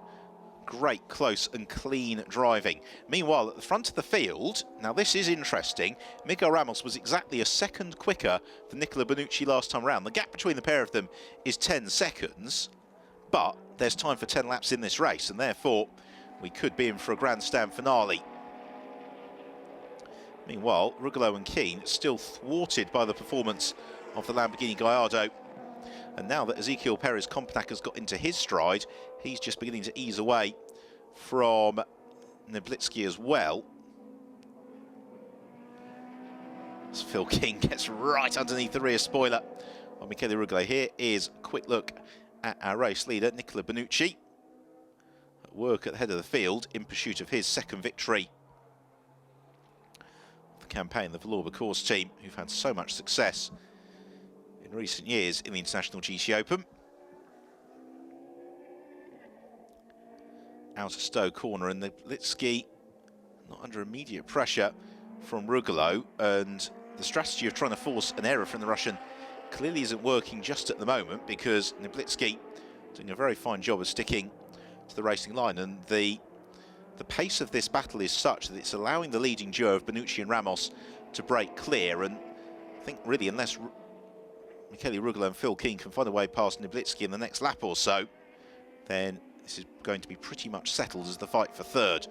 [SPEAKER 1] great close and clean driving. Meanwhile, at the front of the field, now this is interesting, Miguel Ramos was exactly a second quicker than Nicola Bonucci last time around. The gap between the pair of them is 10 seconds, but there's time for 10 laps in this race, and therefore we could be in for a grandstand finale. Meanwhile, Rugolo and Keane still thwarted by the performance of the Lamborghini Gallardo. And now that Ezequiel Perez Compagnac has got into his stride, he's just beginning to ease away from Neblitsky as well. As Phil King gets right underneath the rear spoiler of Michele Rugolo. Here is a quick look at our race leader, Nicola Bonucci, at work at the head of the field in pursuit of his second victory of the campaign, the Vallorba Course team, who've had so much success in recent years in the International GTOpen. Out of Stowe corner, and Neblitsky not under immediate pressure from Rugolo, and the strategy of trying to force an error from the Russian clearly isn't working just at the moment, because Neblitsky doing a very fine job of sticking to the racing line, and the pace of this battle is such that it's allowing the leading duo of Bonucci and Ramos to break clear. And I think really, unless Michele Rugolo and Phil Keane can find a way past Neblitsky in the next lap or so, then this is going to be pretty much settled as the fight for third.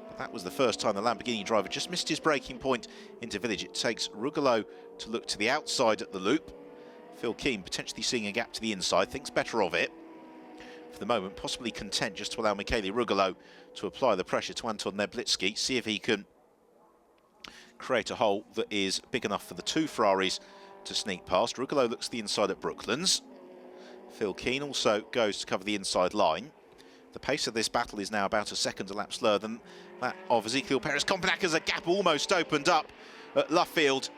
[SPEAKER 1] But that was the first time the Lamborghini driver just missed his braking point into Village. It takes Rugolo to look to the outside at the loop. Phil Keane potentially seeing a gap to the inside, thinks better of it. For the moment, possibly content just to allow Michele Rugolo to apply the pressure to Anton Neblitsky, see if he can create a hole that is big enough for the two Ferraris to sneak past. Rugolo looks to the inside at Brooklands. Phil Keane also goes to cover the inside line. The pace of this battle is now about a second a lap slower than that of Ezequiel Perez Compagnac, as a gap almost opened up at Luffield.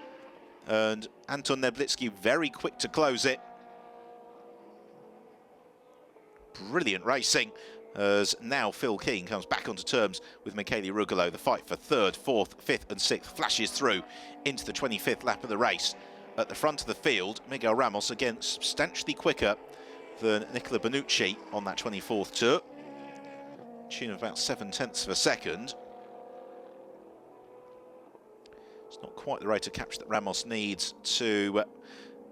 [SPEAKER 1] And Anton Neblitsky very quick to close it. Brilliant racing, as now Phil Keane comes back onto terms with Michele Rugolo. The fight for third, fourth, fifth and sixth flashes through into the 25th lap of the race. At the front of the field, Miguel Ramos again substantially quicker than Nicola Bonucci on that 24th tour. Tune of about 7/10 of a second. It's not quite the rate of capture that Ramos needs to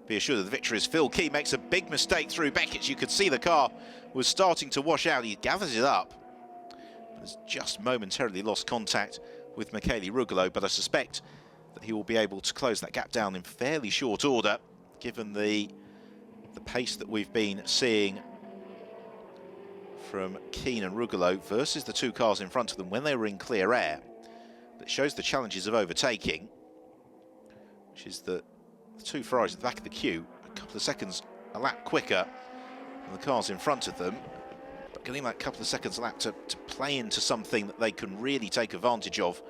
[SPEAKER 1] be assured of the victory, as Phil Keane makes a big mistake through Beckett. You could see the car was starting to wash out. He gathers it up. Has just momentarily lost contact with Michele Rugolo, but I suspect that he will be able to close that gap down in fairly short order, given the pace that we've been seeing from Keane and Rugolo versus the two cars in front of them when they were in clear air. That shows the challenges of overtaking, which is that the two Ferraris at the back of the queue a couple of seconds a lap quicker than the cars in front of them, but getting that couple of seconds a lap to play into something that they can really take advantage of,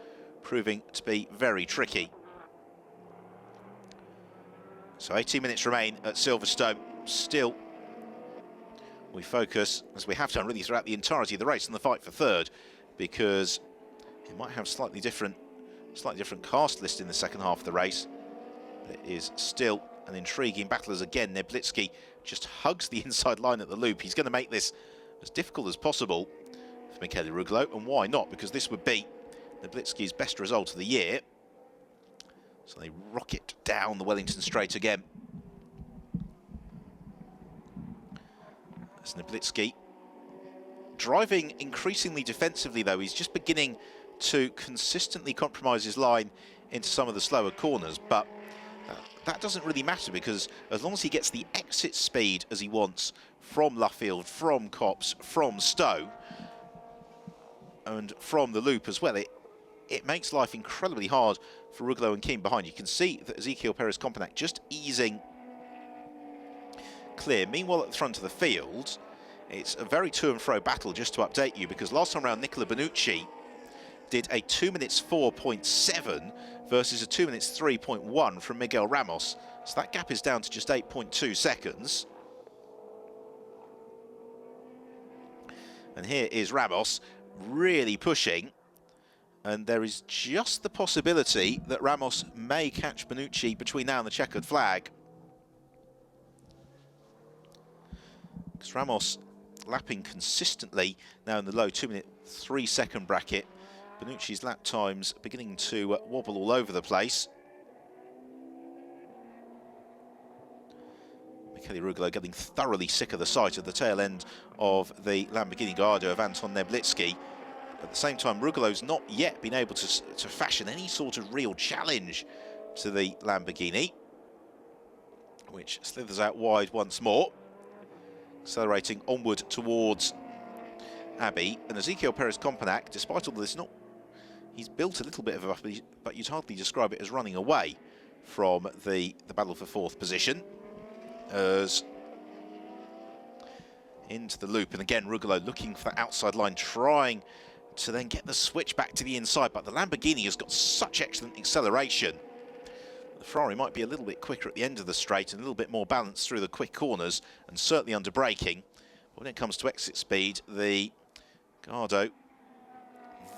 [SPEAKER 1] proving to be very tricky. So 18 minutes remain at Silverstone. Still, we focus, as we have done really throughout the entirety of the race, on the fight for third, because it might have slightly different cast list in the second half of the race. It is still an intriguing battle, as again Neblitsky just hugs the inside line at the loop. He's going to make this as difficult as possible for Michele Rugolo, and why not? Because this would be Neblitsky's best result of the year. So they rocket down the Wellington Straight again. As Neblitsky driving increasingly defensively, though, he's just beginning to consistently compromise his line into some of the slower corners, but that doesn't really matter, because as long as he gets the exit speed as he wants from Luffield, from Copse, from Stowe, and from the loop as well, it makes life incredibly hard for Rugolo and Keane behind. You can see that Ezequiel Perez Compagnac just easing clear. Meanwhile, at the front of the field, it's a very to and fro battle, just to update you, because last time around Nicola Bonucci did a 2 minutes 4.7 versus a 2 minutes 3.1 from Miguel Ramos. So that gap is down to just 8.2 seconds. And here is Ramos really pushing. And there is just the possibility that Ramos may catch Bonucci between now and the checkered flag. Because Ramos lapping consistently now in the low 2-minute 3-second bracket. Bonucci's lap times beginning to wobble all over the place. Michele Rugolo getting thoroughly sick of the sight of the tail end of the Lamborghini Gallardo of Anton Neblitsky. At the same time, Rugolo's not yet been able to fashion any sort of real challenge to the Lamborghini, which slithers out wide once more, accelerating onward towards Abbey. And Ezequiel Perez-Compagnac, despite all this, he's built a little bit of a buffer, but you'd hardly describe it as running away from the battle for fourth position. As into the loop, and again Rugolo looking for that outside line, trying to then get the switch back to the inside, but the Lamborghini has got such excellent acceleration. The Ferrari might be a little bit quicker at the end of the straight and a little bit more balanced through the quick corners and certainly under braking. But when it comes to exit speed, the Gallardo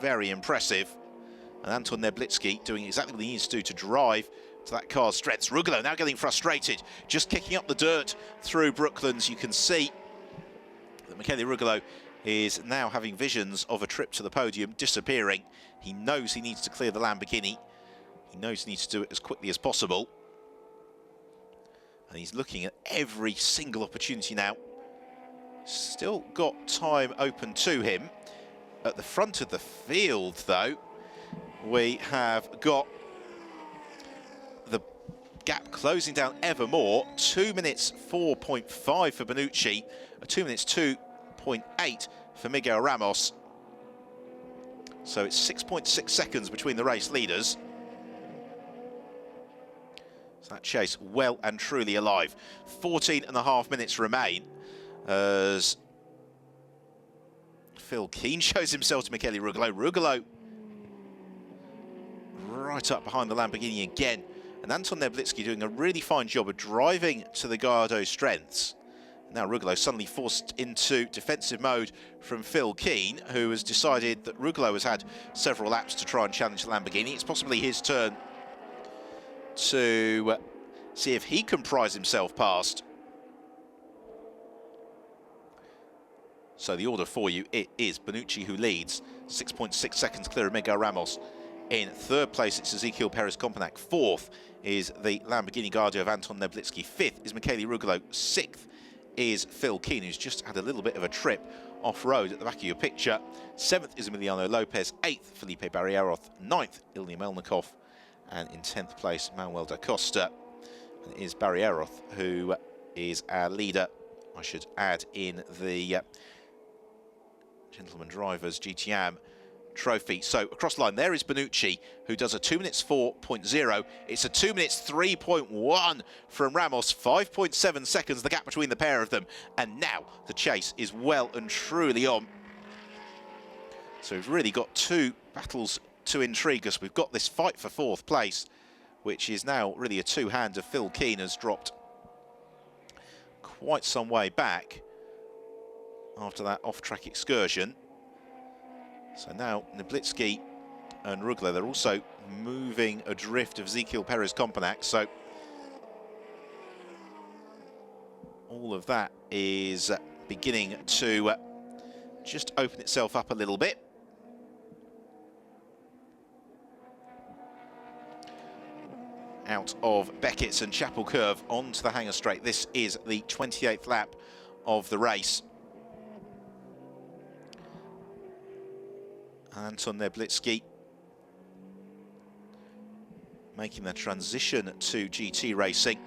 [SPEAKER 1] very impressive, and Anton Neblitsky doing exactly what he needs to do to drive to that car's strengths. Rugolo now getting frustrated, just kicking up the dirt through Brooklands. You can see that Michele Rugolo is now having visions of a trip to the podium disappearing. He knows he needs to clear the Lamborghini. He knows he needs to do it as quickly as possible. And he's looking at every single opportunity now. Still got time open to him. At the front of the field, though, we have got the gap closing down ever more. 2 minutes 4.5 for Bonucci, 2 minutes 2.8 for Miguel Ramos. So it's 6.6 seconds between the race leaders. So that chase well and truly alive. 14.5 minutes remain as Phil Keane shows himself to Michele Rugolo. Rugolo right up behind the Lamborghini again. And Anton Neblitsky doing a really fine job of driving to the Gallardo strengths. Now Rugolo suddenly forced into defensive mode from Phil Keane, who has decided that Rugolo has had several laps to try and challenge the Lamborghini. It's possibly his turn to see if he can prize himself past. So the order for you, it is Bonucci who leads, 6.6 seconds clear of Miguel Ramos. In third place, it's Ezequiel Perez-Compagnac. Fourth is the Lamborghini Gallardo of Anton Neblitsky. Fifth is Michele Rugolo. Sixth is Phil Keane, who's just had a little bit of a trip off-road at the back of your picture. Seventh is Emiliano Lopez. Eighth, Felipe Barrieroth. Ninth, Ilya Melnikov. And in 10th place, Manuel da Costa. And it is Barrieroth who is our leader, I should add, in the Gentleman Drivers GTAM trophy. So across the line, there is Bonucci, who does a 2 minutes 4.0. It's a 2 minutes 3.1 from Ramos. 5.7 seconds, the gap between the pair of them. And now the chase is well and truly on. So we've really got two battles to intrigue us. We've got this fight for fourth place, which is now really a two-hander. Phil Keane has dropped quite some way back after that off-track excursion. So now Neblitsky and Rugolo, they're also moving adrift of Ezequiel Perez-Compagnac. So all of that is beginning to just open itself up a little bit. Out of Beckett's and Chapel Curve onto the Hangar Straight. This is the 28th lap of the race. Anton Neblitsky making the transition to GT racing.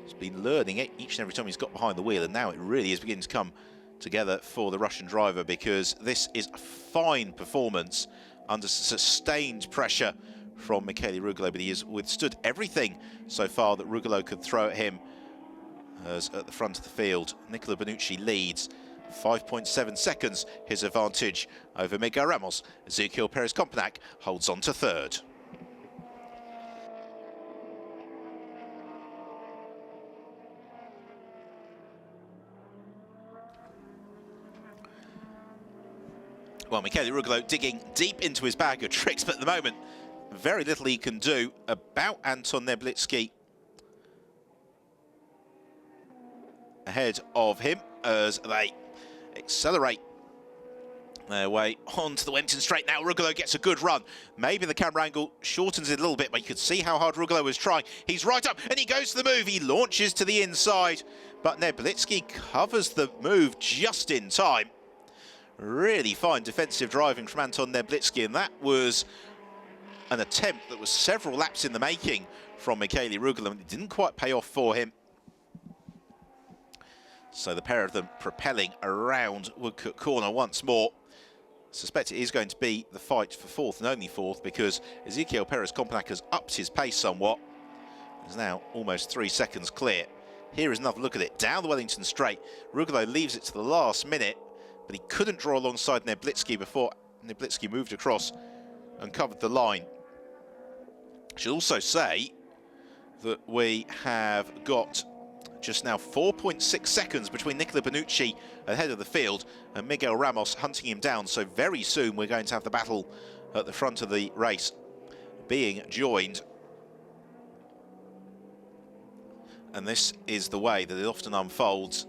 [SPEAKER 1] He's been learning it each and every time he's got behind the wheel, and now it really is beginning to come together for the Russian driver, because this is a fine performance under sustained pressure from Michele Rugolo, but he has withstood everything so far that Rugolo could throw at him. As at the front of the field, Nicola Bonucci leads 5.7 seconds, his advantage over Miguel Ramos. Ezequiel Perez-Compagnac holds on to third. Well, Michele Rugolo digging deep into his bag of tricks, but at the moment, very little he can do about Anton Neblitsky. Ahead of him as they accelerate their way onto the Wellington Straight. Now Rugolo gets a good run. Maybe the camera angle shortens it a little bit, but you could see how hard Rugolo was trying. He's right up and he goes to the move. He launches to the inside, but Neblitsky covers the move just in time. Really fine defensive driving from Anton Neblitsky, and that was an attempt that was several laps in the making from Michele Rugolo, and it didn't quite pay off for him. So the pair of them propelling around Woodcote Corner once more. I suspect it is going to be the fight for fourth and only fourth, because Ezequiel Perez-Compenac has upped his pace somewhat. He's now almost 3 seconds clear. Here is another look at it. Down the Wellington Straight. Rugolo leaves it to the last minute, but he couldn't draw alongside Neblitsky before Neblitsky moved across and covered the line. I should also say that we have got just now 4.6 seconds between Nicola Bonucci ahead of the field and Miguel Ramos hunting him down. So very soon we're going to have the battle at the front of the race being joined. And this is the way that it often unfolds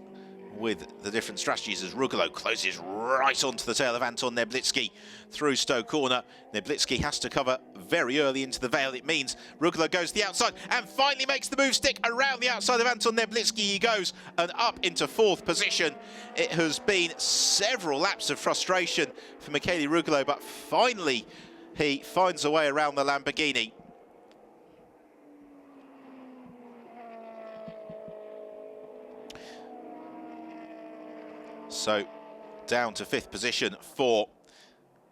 [SPEAKER 1] with the different strategies as Rugolo closes right onto the tail of Anton Neblitsky through Stowe Corner. Neblitsky has to cover very early into the Vale. It means Rugolo goes to the outside and finally makes the move stick. Around the outside of Anton Neblitsky he goes and up into fourth position. It has been several laps of frustration for Michele Rugolo, but finally he finds a way around the Lamborghini. So down to fifth position for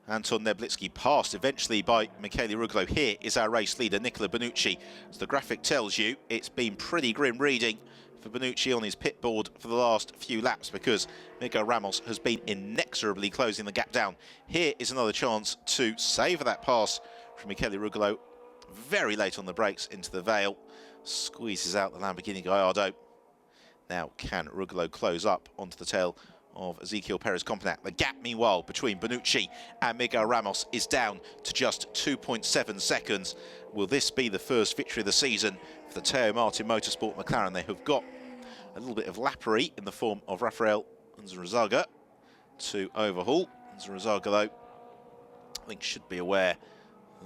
[SPEAKER 1] Anton Neblitsky, passed eventually by Michele Rugolo. Here is our race leader, Nicola Bonucci. As the graphic tells you, it's been pretty grim reading for Bonucci on his pit board for the last few laps, because Miguel Ramos has been inexorably closing the gap down. Here is another chance to savour that pass from Michele Rugolo. Very late on the brakes into the Vale. Squeezes out the Lamborghini Gallardo. Now can Rugolo close up onto the tail of Ezequiel Perez-Compenac. The gap, meanwhile, between Bonucci and Miguel Ramos is down to just 2.7 seconds. Will this be the first victory of the season for the Teo Martin Motorsport McLaren? They have got a little bit of lappery in the form of Rafael Unzarazaga to overhaul. Unzarazaga, though, I think should be aware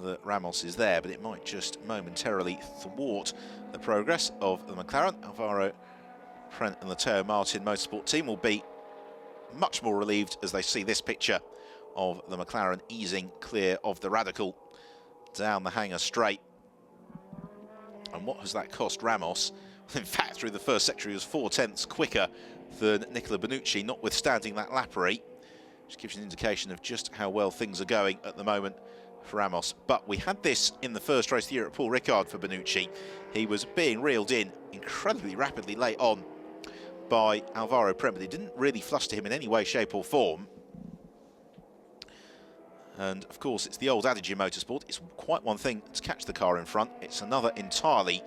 [SPEAKER 1] that Ramos is there, but it might just momentarily thwart the progress of the McLaren. Alvaro Prent and the Teo Martin Motorsport team will be much more relieved as they see this picture of the McLaren easing clear of the Radical down the Hangar Straight. And what has that cost Ramos? In fact, through the first sector he was 4/10 quicker than Nicola Bonucci, notwithstanding that lappery, which gives you an indication of just how well things are going at the moment for Ramos. But we had this in the first race of the year at Paul Ricard for Bonucci. He was being reeled in incredibly rapidly late on by Alvaro Prem, but it didn't really fluster him in any way, shape or form. And of course, it's the old adage in motorsport. It's quite one thing to catch the car in front. It's another entirely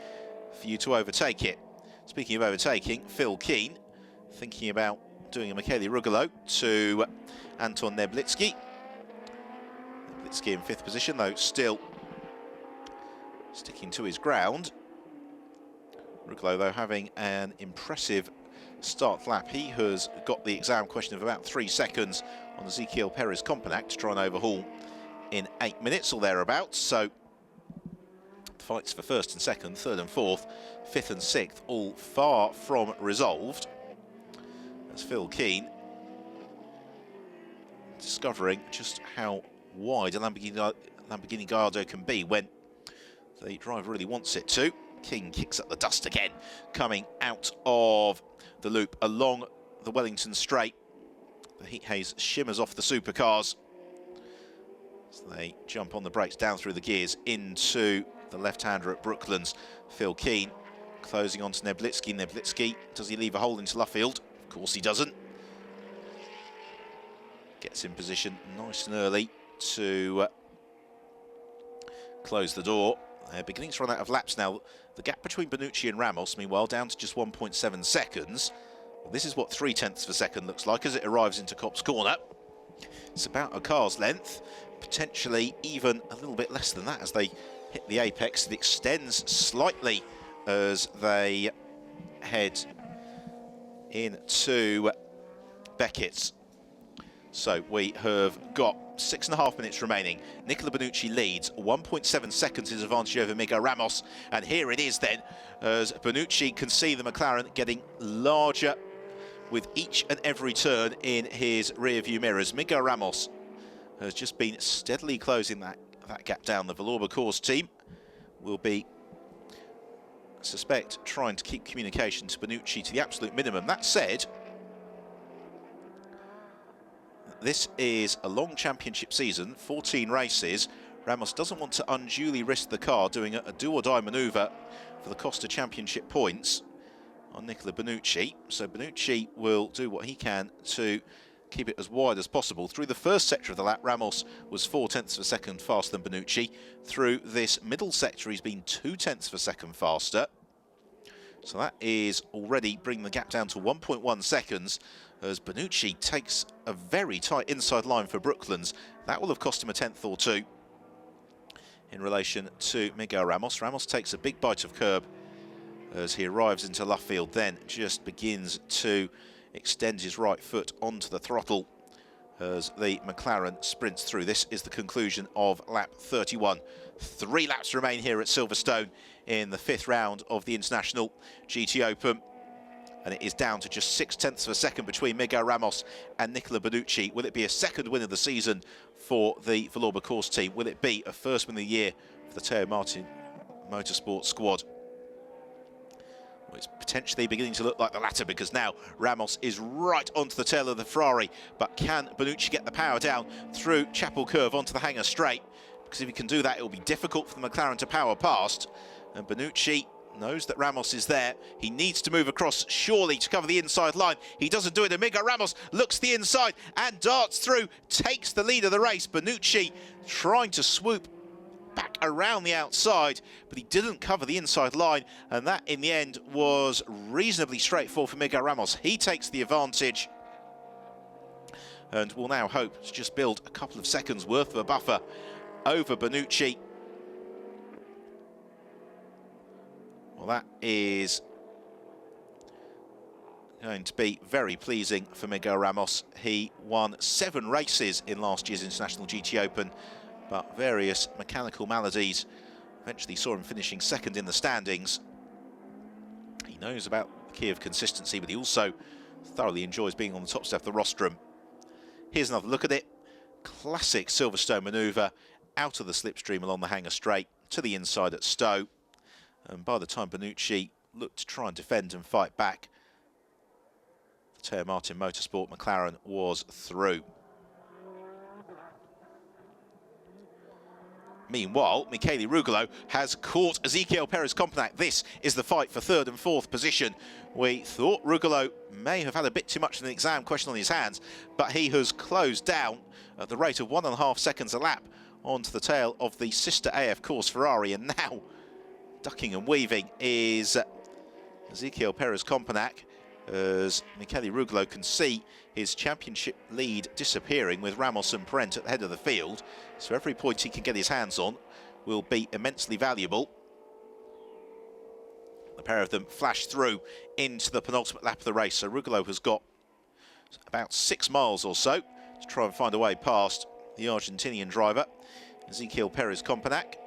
[SPEAKER 1] for you to overtake it. Speaking of overtaking, Phil Keane thinking about doing a Michele Rugolo to Anton Neblitsky. Neblitsky in fifth position, though still sticking to his ground. Rugolo, though, having an impressive start lap. He has got the exam question of about 3 seconds on Ezequiel Perez-Compenac to try and overhaul in 8 minutes or thereabouts. So fights for first and second, third and fourth, fifth and sixth, all far from resolved. As Phil Keane discovering just how wide a Lamborghini Gallardo can be when the driver really wants it to. King kicks up the dust again, coming out of the loop along the Wellington Straight. The heat haze shimmers off the supercars as they jump on the brakes down through the gears into the left-hander at Brooklands. Phil Keane closing on to Neblitsky. Neblitsky, does he leave a hole into Luffield? Of course he doesn't. Gets in position nice and early to close the door. They're beginning to run out of laps now. The gap between Bonucci and Ramos, meanwhile, down to just 1.7 seconds. Well, this is what 0.3 of a second looks like as it arrives into Copse Corner. It's about a car's length, potentially even a little bit less than that as they hit the apex. It extends slightly as they head into Beckett's. So we have got 6.5 minutes remaining. Nicola Bonucci leads, 1.7 seconds his advantage over Miguel Ramos. And here it is then, as Bonucci can see the McLaren getting larger with each and every turn in his rear view mirrors. Miguel Ramos has just been steadily closing that gap down. The Villorba Course team will be, I suspect, trying to keep communication to Bonucci to the absolute minimum. That said, this is a long championship season, 14 races. Ramos doesn't want to unduly risk the car doing a do-or-die manoeuvre for the Costa Championship points on Nicola Bonucci. So Bonucci will do what he can to keep it as wide as possible. Through the first sector of the lap, Ramos was 0.4 of a second faster than Bonucci. Through this middle sector, he's been 0.2 of a second faster. So that is already bringing the gap down to 1.1 seconds as Bonucci takes a very tight inside line for Brooklands. That will have cost him a tenth or two in relation to Miguel Ramos. Ramos takes a big bite of curb as he arrives into Luffield, then just begins to extend his right foot onto the throttle as the McLaren sprints through. This is the conclusion of lap 31. 3 laps remain here at Silverstone in the 5th round of the International GTOpen. And it is down to just 0.6 of a second between Miguel Ramos and Nicola Bonucci. Will it be a second win of the season for the Villorba Course team? Will it be a first win of the year for the Teo Martin Motorsport squad? Well, it's potentially beginning to look like the latter, because now Ramos is right onto the tail of the Ferrari. But can Bonucci get the power down through Chapel Curve onto the hangar straight? Because if he can do that, it will be difficult for the McLaren to power past. And Bonucci knows that Ramos is there. He needs to move across, surely, to cover the inside line. He doesn't do it. Miguel Ramos looks the inside and darts through, takes the lead of the race. Bonucci trying to swoop back around the outside, but he didn't cover the inside line, and that in the end was reasonably straightforward for Miguel Ramos. He takes the advantage and will now hope to just build a couple of seconds worth of a buffer over Bonucci. Well, that is going to be very pleasing for Miguel Ramos. He won 7 races in last year's International GTOpen, but various mechanical maladies eventually saw him finishing second in the standings. He knows about the key of consistency, but he also thoroughly enjoys being on the top step of the rostrum. Here's another look at it. Classic Silverstone manoeuvre out of the slipstream along the hangar straight to the inside at Stowe. And by the time Bonucci looked to try and defend and fight back, the Teo Martin Motorsport McLaren was through. Meanwhile, Michele Rugolo has caught Ezequiel Perez-Compagnac. This is the fight for 3rd and 4th position. We thought Rugolo may have had a bit too much of an exam question on his hands, but he has closed down at the rate of 1.5 seconds a lap onto the tail of the sister AF Course Ferrari, and now ducking and weaving is Ezequiel Perez-Compagnac, as Michele Rugolo can see his championship lead disappearing with Ramos and Parent at the head of the field. So every point he can get his hands on will be immensely valuable. The pair of them flash through into the penultimate lap of the race. So Rugolo has got about 6 miles or so to try and find a way past the Argentinian driver, Ezequiel Perez-Compagnac.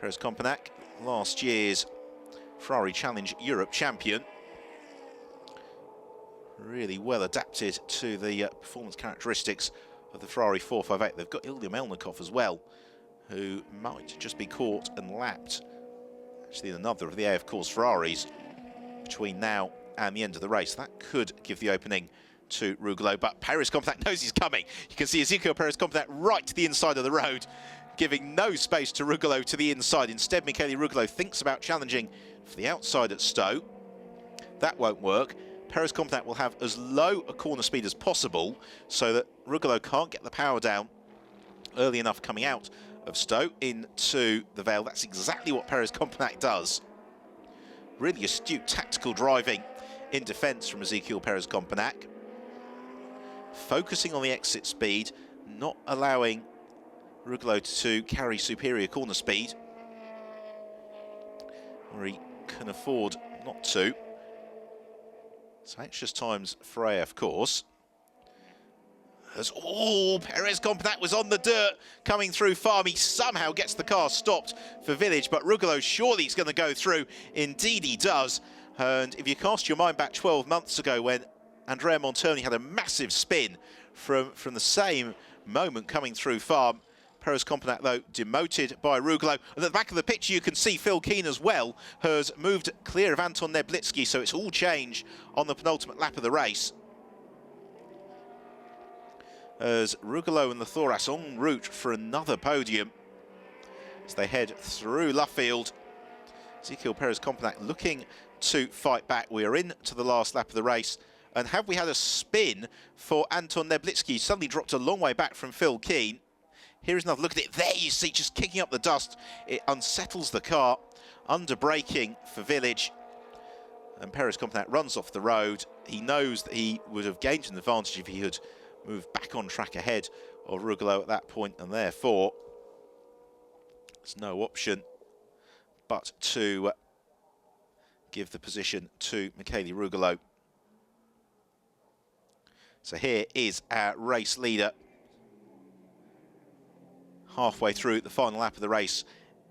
[SPEAKER 1] Perez-Compagnac, last year's Ferrari Challenge Europe champion. Really well adapted to the performance characteristics of the Ferrari 458. They've got Ilya Melnikov as well, who might just be caught and lapped, actually in another of the AF Course Ferraris, between now and the end of the race. That could give the opening to Rugolo, but Perez-Compagnac knows he's coming. You can see Ezequiel Perez-Compagnac right to the inside of the road, giving no space to Rugolo to the inside. Instead, Michele Rugolo thinks about challenging for the outside at Stowe. That won't work. Perez-Compagnac will have as low a corner speed as possible so that Rugolo can't get the power down early enough coming out of Stowe into the Vale. That's exactly what Perez-Compagnac does. Really astute tactical driving in defence from Ezequiel Perez-Compagnac. focusing on the exit speed, not allowing Rugolo to carry superior corner speed, or he can afford not to. So anxious times for AF course. As Perez Compact was on the dirt coming through farm. He somehow gets the car stopped for Village, but Rugolo surely he's going to go through. Indeed he does. And if you cast your mind back 12 months ago when Andrea Montoni had a massive spin from the same moment coming through farm, Perez Compact, though, demoted by Rugolo. And at the back of the picture, you can see Phil Keane as well has moved clear of Anton Neblitsky, so it's all change on the penultimate lap of the race. As Rugolo and the Thoras en route for another podium as they head through Luffield. Ezequiel Perez Compact looking to fight back. We are into the last lap of the race. And have we had a spin for Anton Neblitsky? Suddenly dropped a long way back from Phil Keane. Here's another look at it. There you see, just kicking up the dust. It unsettles the car. Under braking for Village. And Perez Compact runs off the road. He knows that he would have gained an advantage if he had moved back on track ahead of Rugolo at that point, and therefore there's no option but to give the position to Michele Rugolo. So here is our race leader. Halfway through the final lap of the race,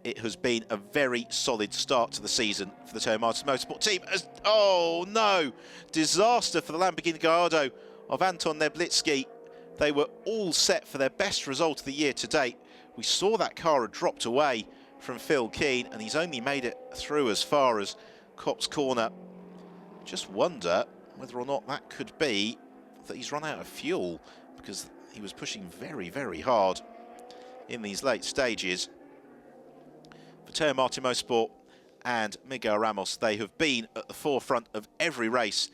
[SPEAKER 1] it has been a very solid start to the season for the Teo Martin Motorsport team. Oh no! Disaster for the Lamborghini Gallardo of Anton Neblitsky. They were all set for their best result of the year to date. We saw that car had dropped away from Phil Keane, and he's only made it through as far as Copse Corner. Just wonder whether or not that could be that he's run out of fuel, because he was pushing very, very hard in these late stages. For Teo Martin Motorsport and Miguel Ramos, they have been at the forefront of every race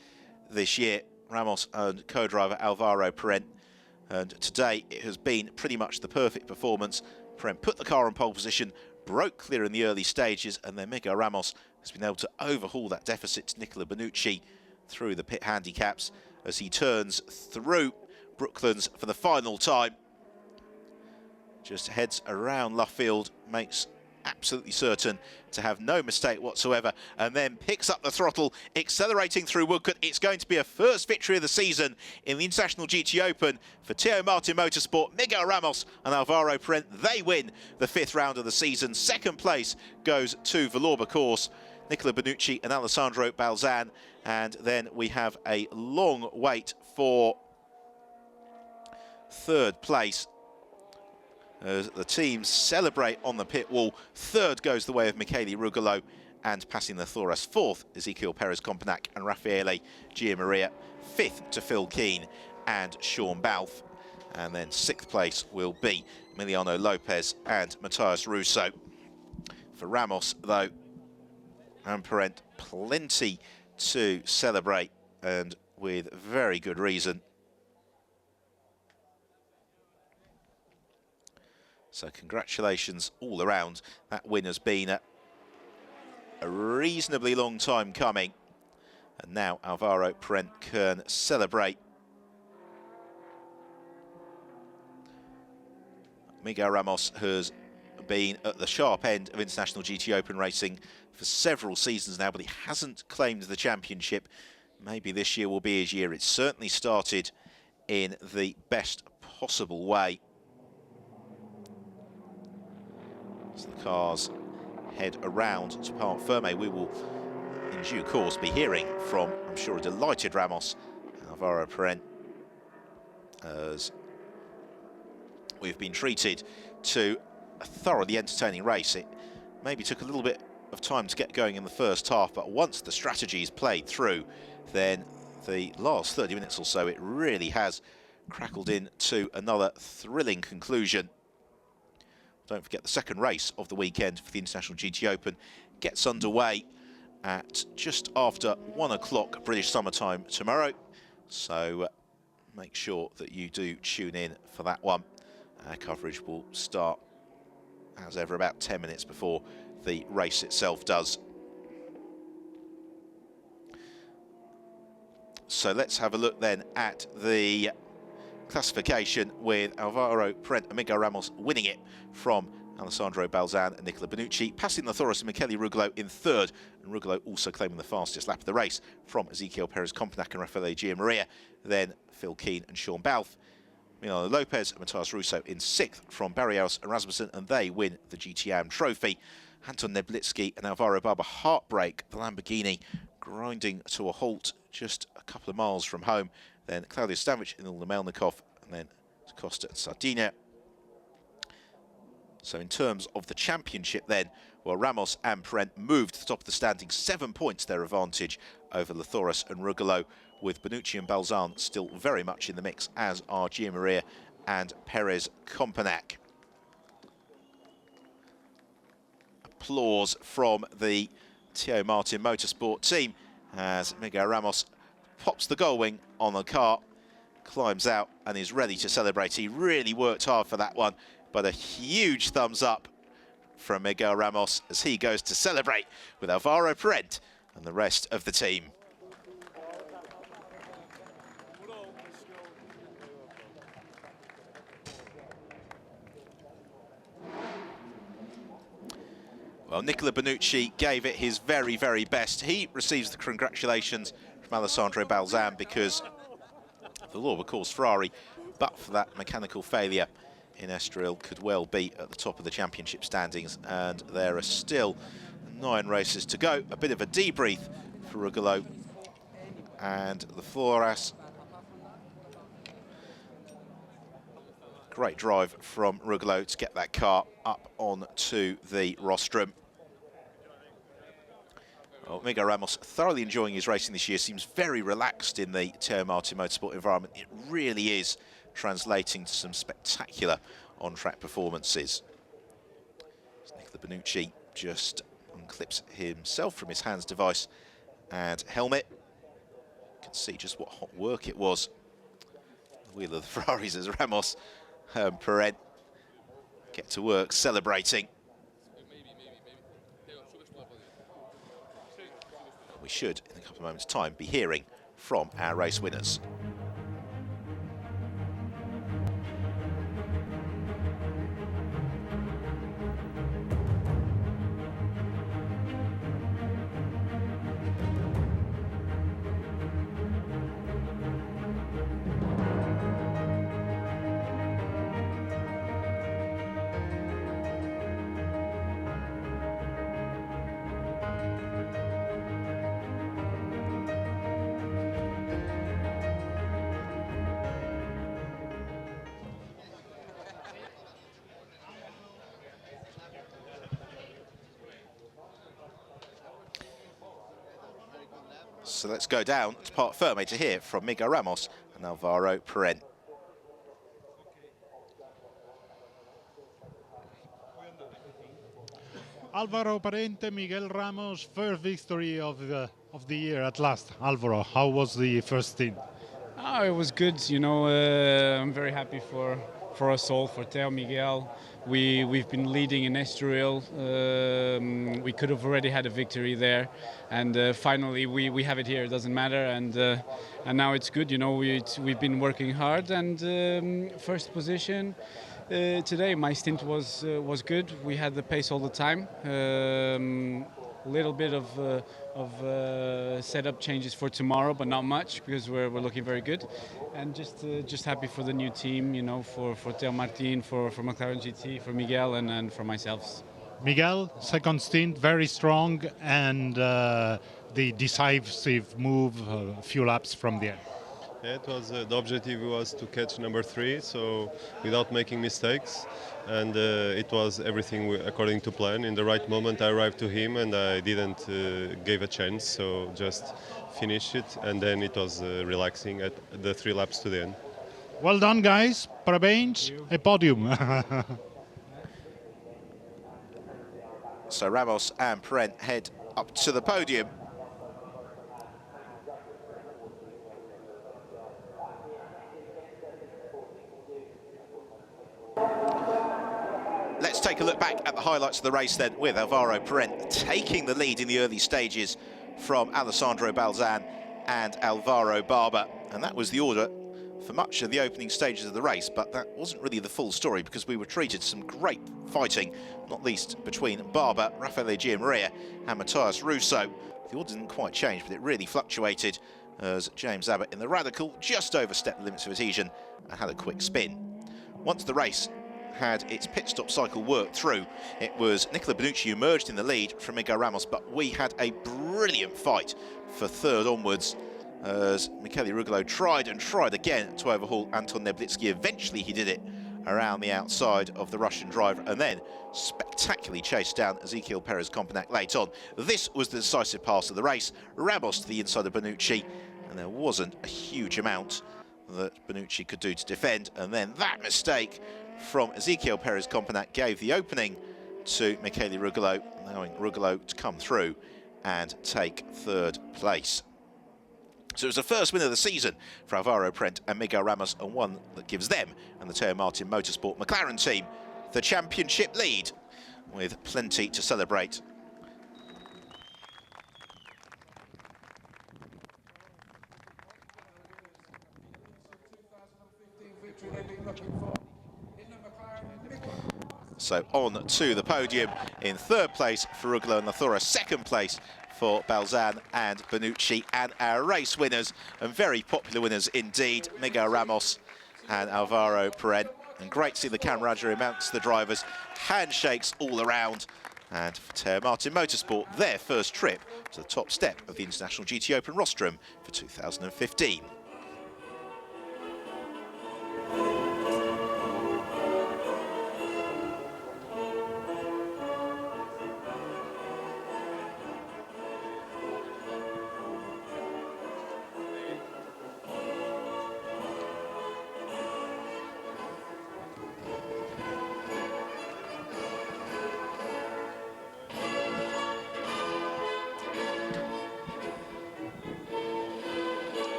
[SPEAKER 1] this year. Ramos and co-driver Alvaro Parent. And today it has been pretty much the perfect performance. Parent put the car on pole position, broke clear in the early stages, and then Miguel Ramos has been able to overhaul that deficit to Nicola Benucci through the pit handicaps as he turns through Brooklands for the final time. Just heads around Luffield, makes absolutely certain to have no mistake whatsoever, and then picks up the throttle, accelerating through Woodcote. It's going to be a first victory of the season in the International GTOpen for Teo Martin Motorsport. Miguel Ramos and Alvaro Parent, they win the 5th round of the season. Second place goes to Vallorba Course, Nicola Benucci and Alessandro Balzan, and then we have a long wait for third place. As the teams celebrate on the pit wall. Third goes the way of Michele Rugolo, and passing the Thoras. Fourth, Ezequiel Perez Compact and Raffaele Giamaria. Fifth to Phil Keane and Sean Balfe. And then 6th place will be Emiliano Lopez and Matthias Russo. For Ramos, though, and Parent, plenty to celebrate, and with very good reason. So congratulations all around. That win has been a reasonably long time coming. And now Alvaro Parent can celebrate. Miguel Ramos has been at the sharp end of International GTOpen racing for several seasons now, but he hasn't claimed the championship. Maybe this year will be his year. It certainly started in the best possible way. As the cars head around to Parc Ferme, we will in due course be hearing from, I'm sure, a delighted Ramos, Alvaro Parent, as we've been treated to a thoroughly entertaining race. It maybe took a little bit of time to get going in the first half, but once the strategies played through, then the last 30 minutes or so, it really has crackled into another thrilling conclusion. Don't forget the second race of the weekend for the International GTOpen gets underway at just after 1 o'clock British summertime tomorrow. So make sure that you do tune in for that one. Our coverage will start, as ever, about 10 minutes before the race itself does. So let's have a look then at the classification, with Alvaro Parent and Miguel Ramos winning it from Alessandro Balzan and Nicola Benucci, passing Lothoris and Michele Rugolo in third, and Rugolo also claiming the fastest lap of the race from Ezequiel Perez-Compenac and Rafael Gianmaria, then Phil Keane and Sean Balfe. Milano Lopez and Matthias Russo in sixth from Barrios and Rasmussen, and they win the GTOpen trophy. Anton Neblitsky and Alvaro Barber heartbreak the Lamborghini, grinding to a halt just a couple of miles from home. Then Claudio Stanvich and Ilna Melnikov, and then Costa and Sardinia. So in terms of the championship then, well, Ramos and Parent moved to the top of the standings, 7 points their advantage over Lothoris and Rugolo, with Benucci and Balzan still very much in the mix, as are Gianmaria and Perez-Compenac. Applause from the Teo Martin Motorsport team as Miguel Ramos pops the gull wing on the car, climbs out and is ready to celebrate. He really worked hard for that one, but a huge thumbs up from Miguel Ramos as he goes to celebrate with Alvaro Parent and the rest of the team. Well, Nicola Benucci gave it his very, very best. He receives the congratulations from Alessandro Balzan because the law would cause Ferrari, but for that mechanical failure in Estoril, could well be at the top of the championship standings, and there are still 9 races to go. A bit of a debrief for Rugolo and the Flores. Great drive from Rugolo to get that car up onto the rostrum. Well, Miguel Ramos thoroughly enjoying his racing this year, seems very relaxed in the Teo Martin Motorsport environment. It really is translating to some spectacular on-track performances. Nicola Benucci just unclips himself from his hands device and helmet. You can see just what hot work it was. The wheel of the Ferraris as Ramos and Parent get to work celebrating. We should, in a couple of moments' time, be hearing from our race winners. So let's go down to Parc Ferme to hear from Miguel Ramos and Alvaro Parent.
[SPEAKER 2] Alvaro Parente, Miguel Ramos, first victory of the year at last. Alvaro, how was the first stint?
[SPEAKER 3] Oh, it was good. You know, I'm very happy for us all, for Teo, Miguel. We've been leading in Estoril. We could have already had a victory there, and finally we have it here. It doesn't matter, and now it's good. You know, we've been working hard, and first position. Today my stint was good. We had the pace all the time. A little bit of setup changes for tomorrow, but not much because we're looking very good, and just happy for the new team. You know, for Teo Martin, for McLaren GT, for Miguel, and for myself.
[SPEAKER 2] Miguel, second stint, very strong, and the decisive move a few laps from the end.
[SPEAKER 4] Yeah, it was the objective was to catch number 3, so without making mistakes, and it was everything according to plan. In the right moment I arrived to him and I didn't give a chance, so just finished it, and then it was relaxing at the 3 laps to the end.
[SPEAKER 2] Well done, guys. Parabéns, a podium.
[SPEAKER 1] So Ramos and Parent head up to the podium. Let's take a look back at the highlights of the race then, with Alvaro Parent taking the lead in the early stages from Alessandro Balzan and Alvaro Barber. And that was the order for much of the opening stages of the race, but that wasn't really the full story because we were treated to some great fighting, not least between Barber, Raffaele Gianmaria and Matthias Russo. The order didn't quite change, but it really fluctuated as James Abbott in the Radical just overstepped the limits of adhesion and had a quick spin. Once the race had its pit stop cycle worked through, it was Nicola Benucci who emerged in the lead from Miguel Ramos, but we had a brilliant fight for third onwards as Michele Rugolo tried and tried again to overhaul Anton Neblitsky. Eventually he did it around the outside of the Russian driver and then spectacularly chased down Ezequiel Perez-Compenac late on. This was the decisive pass of the race. Ramos to the inside of Benucci, and there wasn't a huge amount that Benucci could do to defend, and then that mistake from Ezequiel Perez-Compenac gave the opening to Michele Rugolo, allowing Rugolo to come through and take third place. So it was the first win of the season for Alvaro Prent and Miguel Ramos, and one that gives them and the Teo Martin Motorsport McLaren team the championship lead, with plenty to celebrate. So on to the podium in third place for Rugolo and Lathora, second place for Balzan and Benucci, and our race winners, and very popular winners indeed, Miguel Ramos and Alvaro Prent. And great to see the camaraderie amongst the drivers, handshakes all around, and for Teo Martin Motorsport, their first trip to the top step of the International GTOpen rostrum for 2015.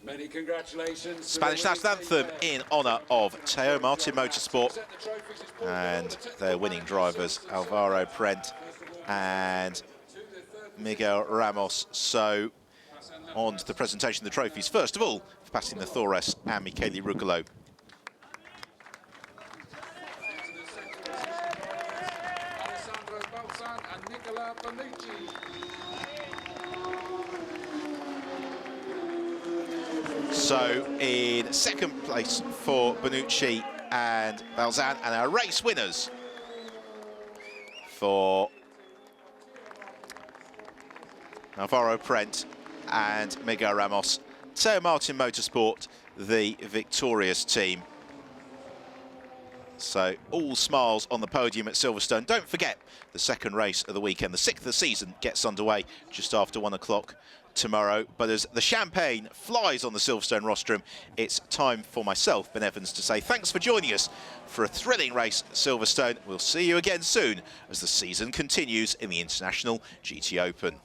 [SPEAKER 5] Many congratulations.
[SPEAKER 1] Spanish national anthem in honour of Teo Martin Motorsport and their winning drivers Alvaro Prent and Miguel Ramos. So on to the presentation of the trophies. First of all, for passing the Thores and Michele Rugolo.
[SPEAKER 5] Alessandro Balzan and Nicola Benucci.
[SPEAKER 1] So in second place for Benucci and Balzan, and our race winners for Alvaro Prent and Miguel Ramos, Teo Martin Motorsport, the victorious team. So all smiles on the podium at Silverstone. Don't forget the second race of the weekend, the 6th of the season, gets underway just after 1 o'clock tomorrow. But as the champagne flies on the Silverstone rostrum, it's time for myself, Ben Evans, to say thanks for joining us for a thrilling race at Silverstone. We'll see you again soon as the season continues in the International GT Open.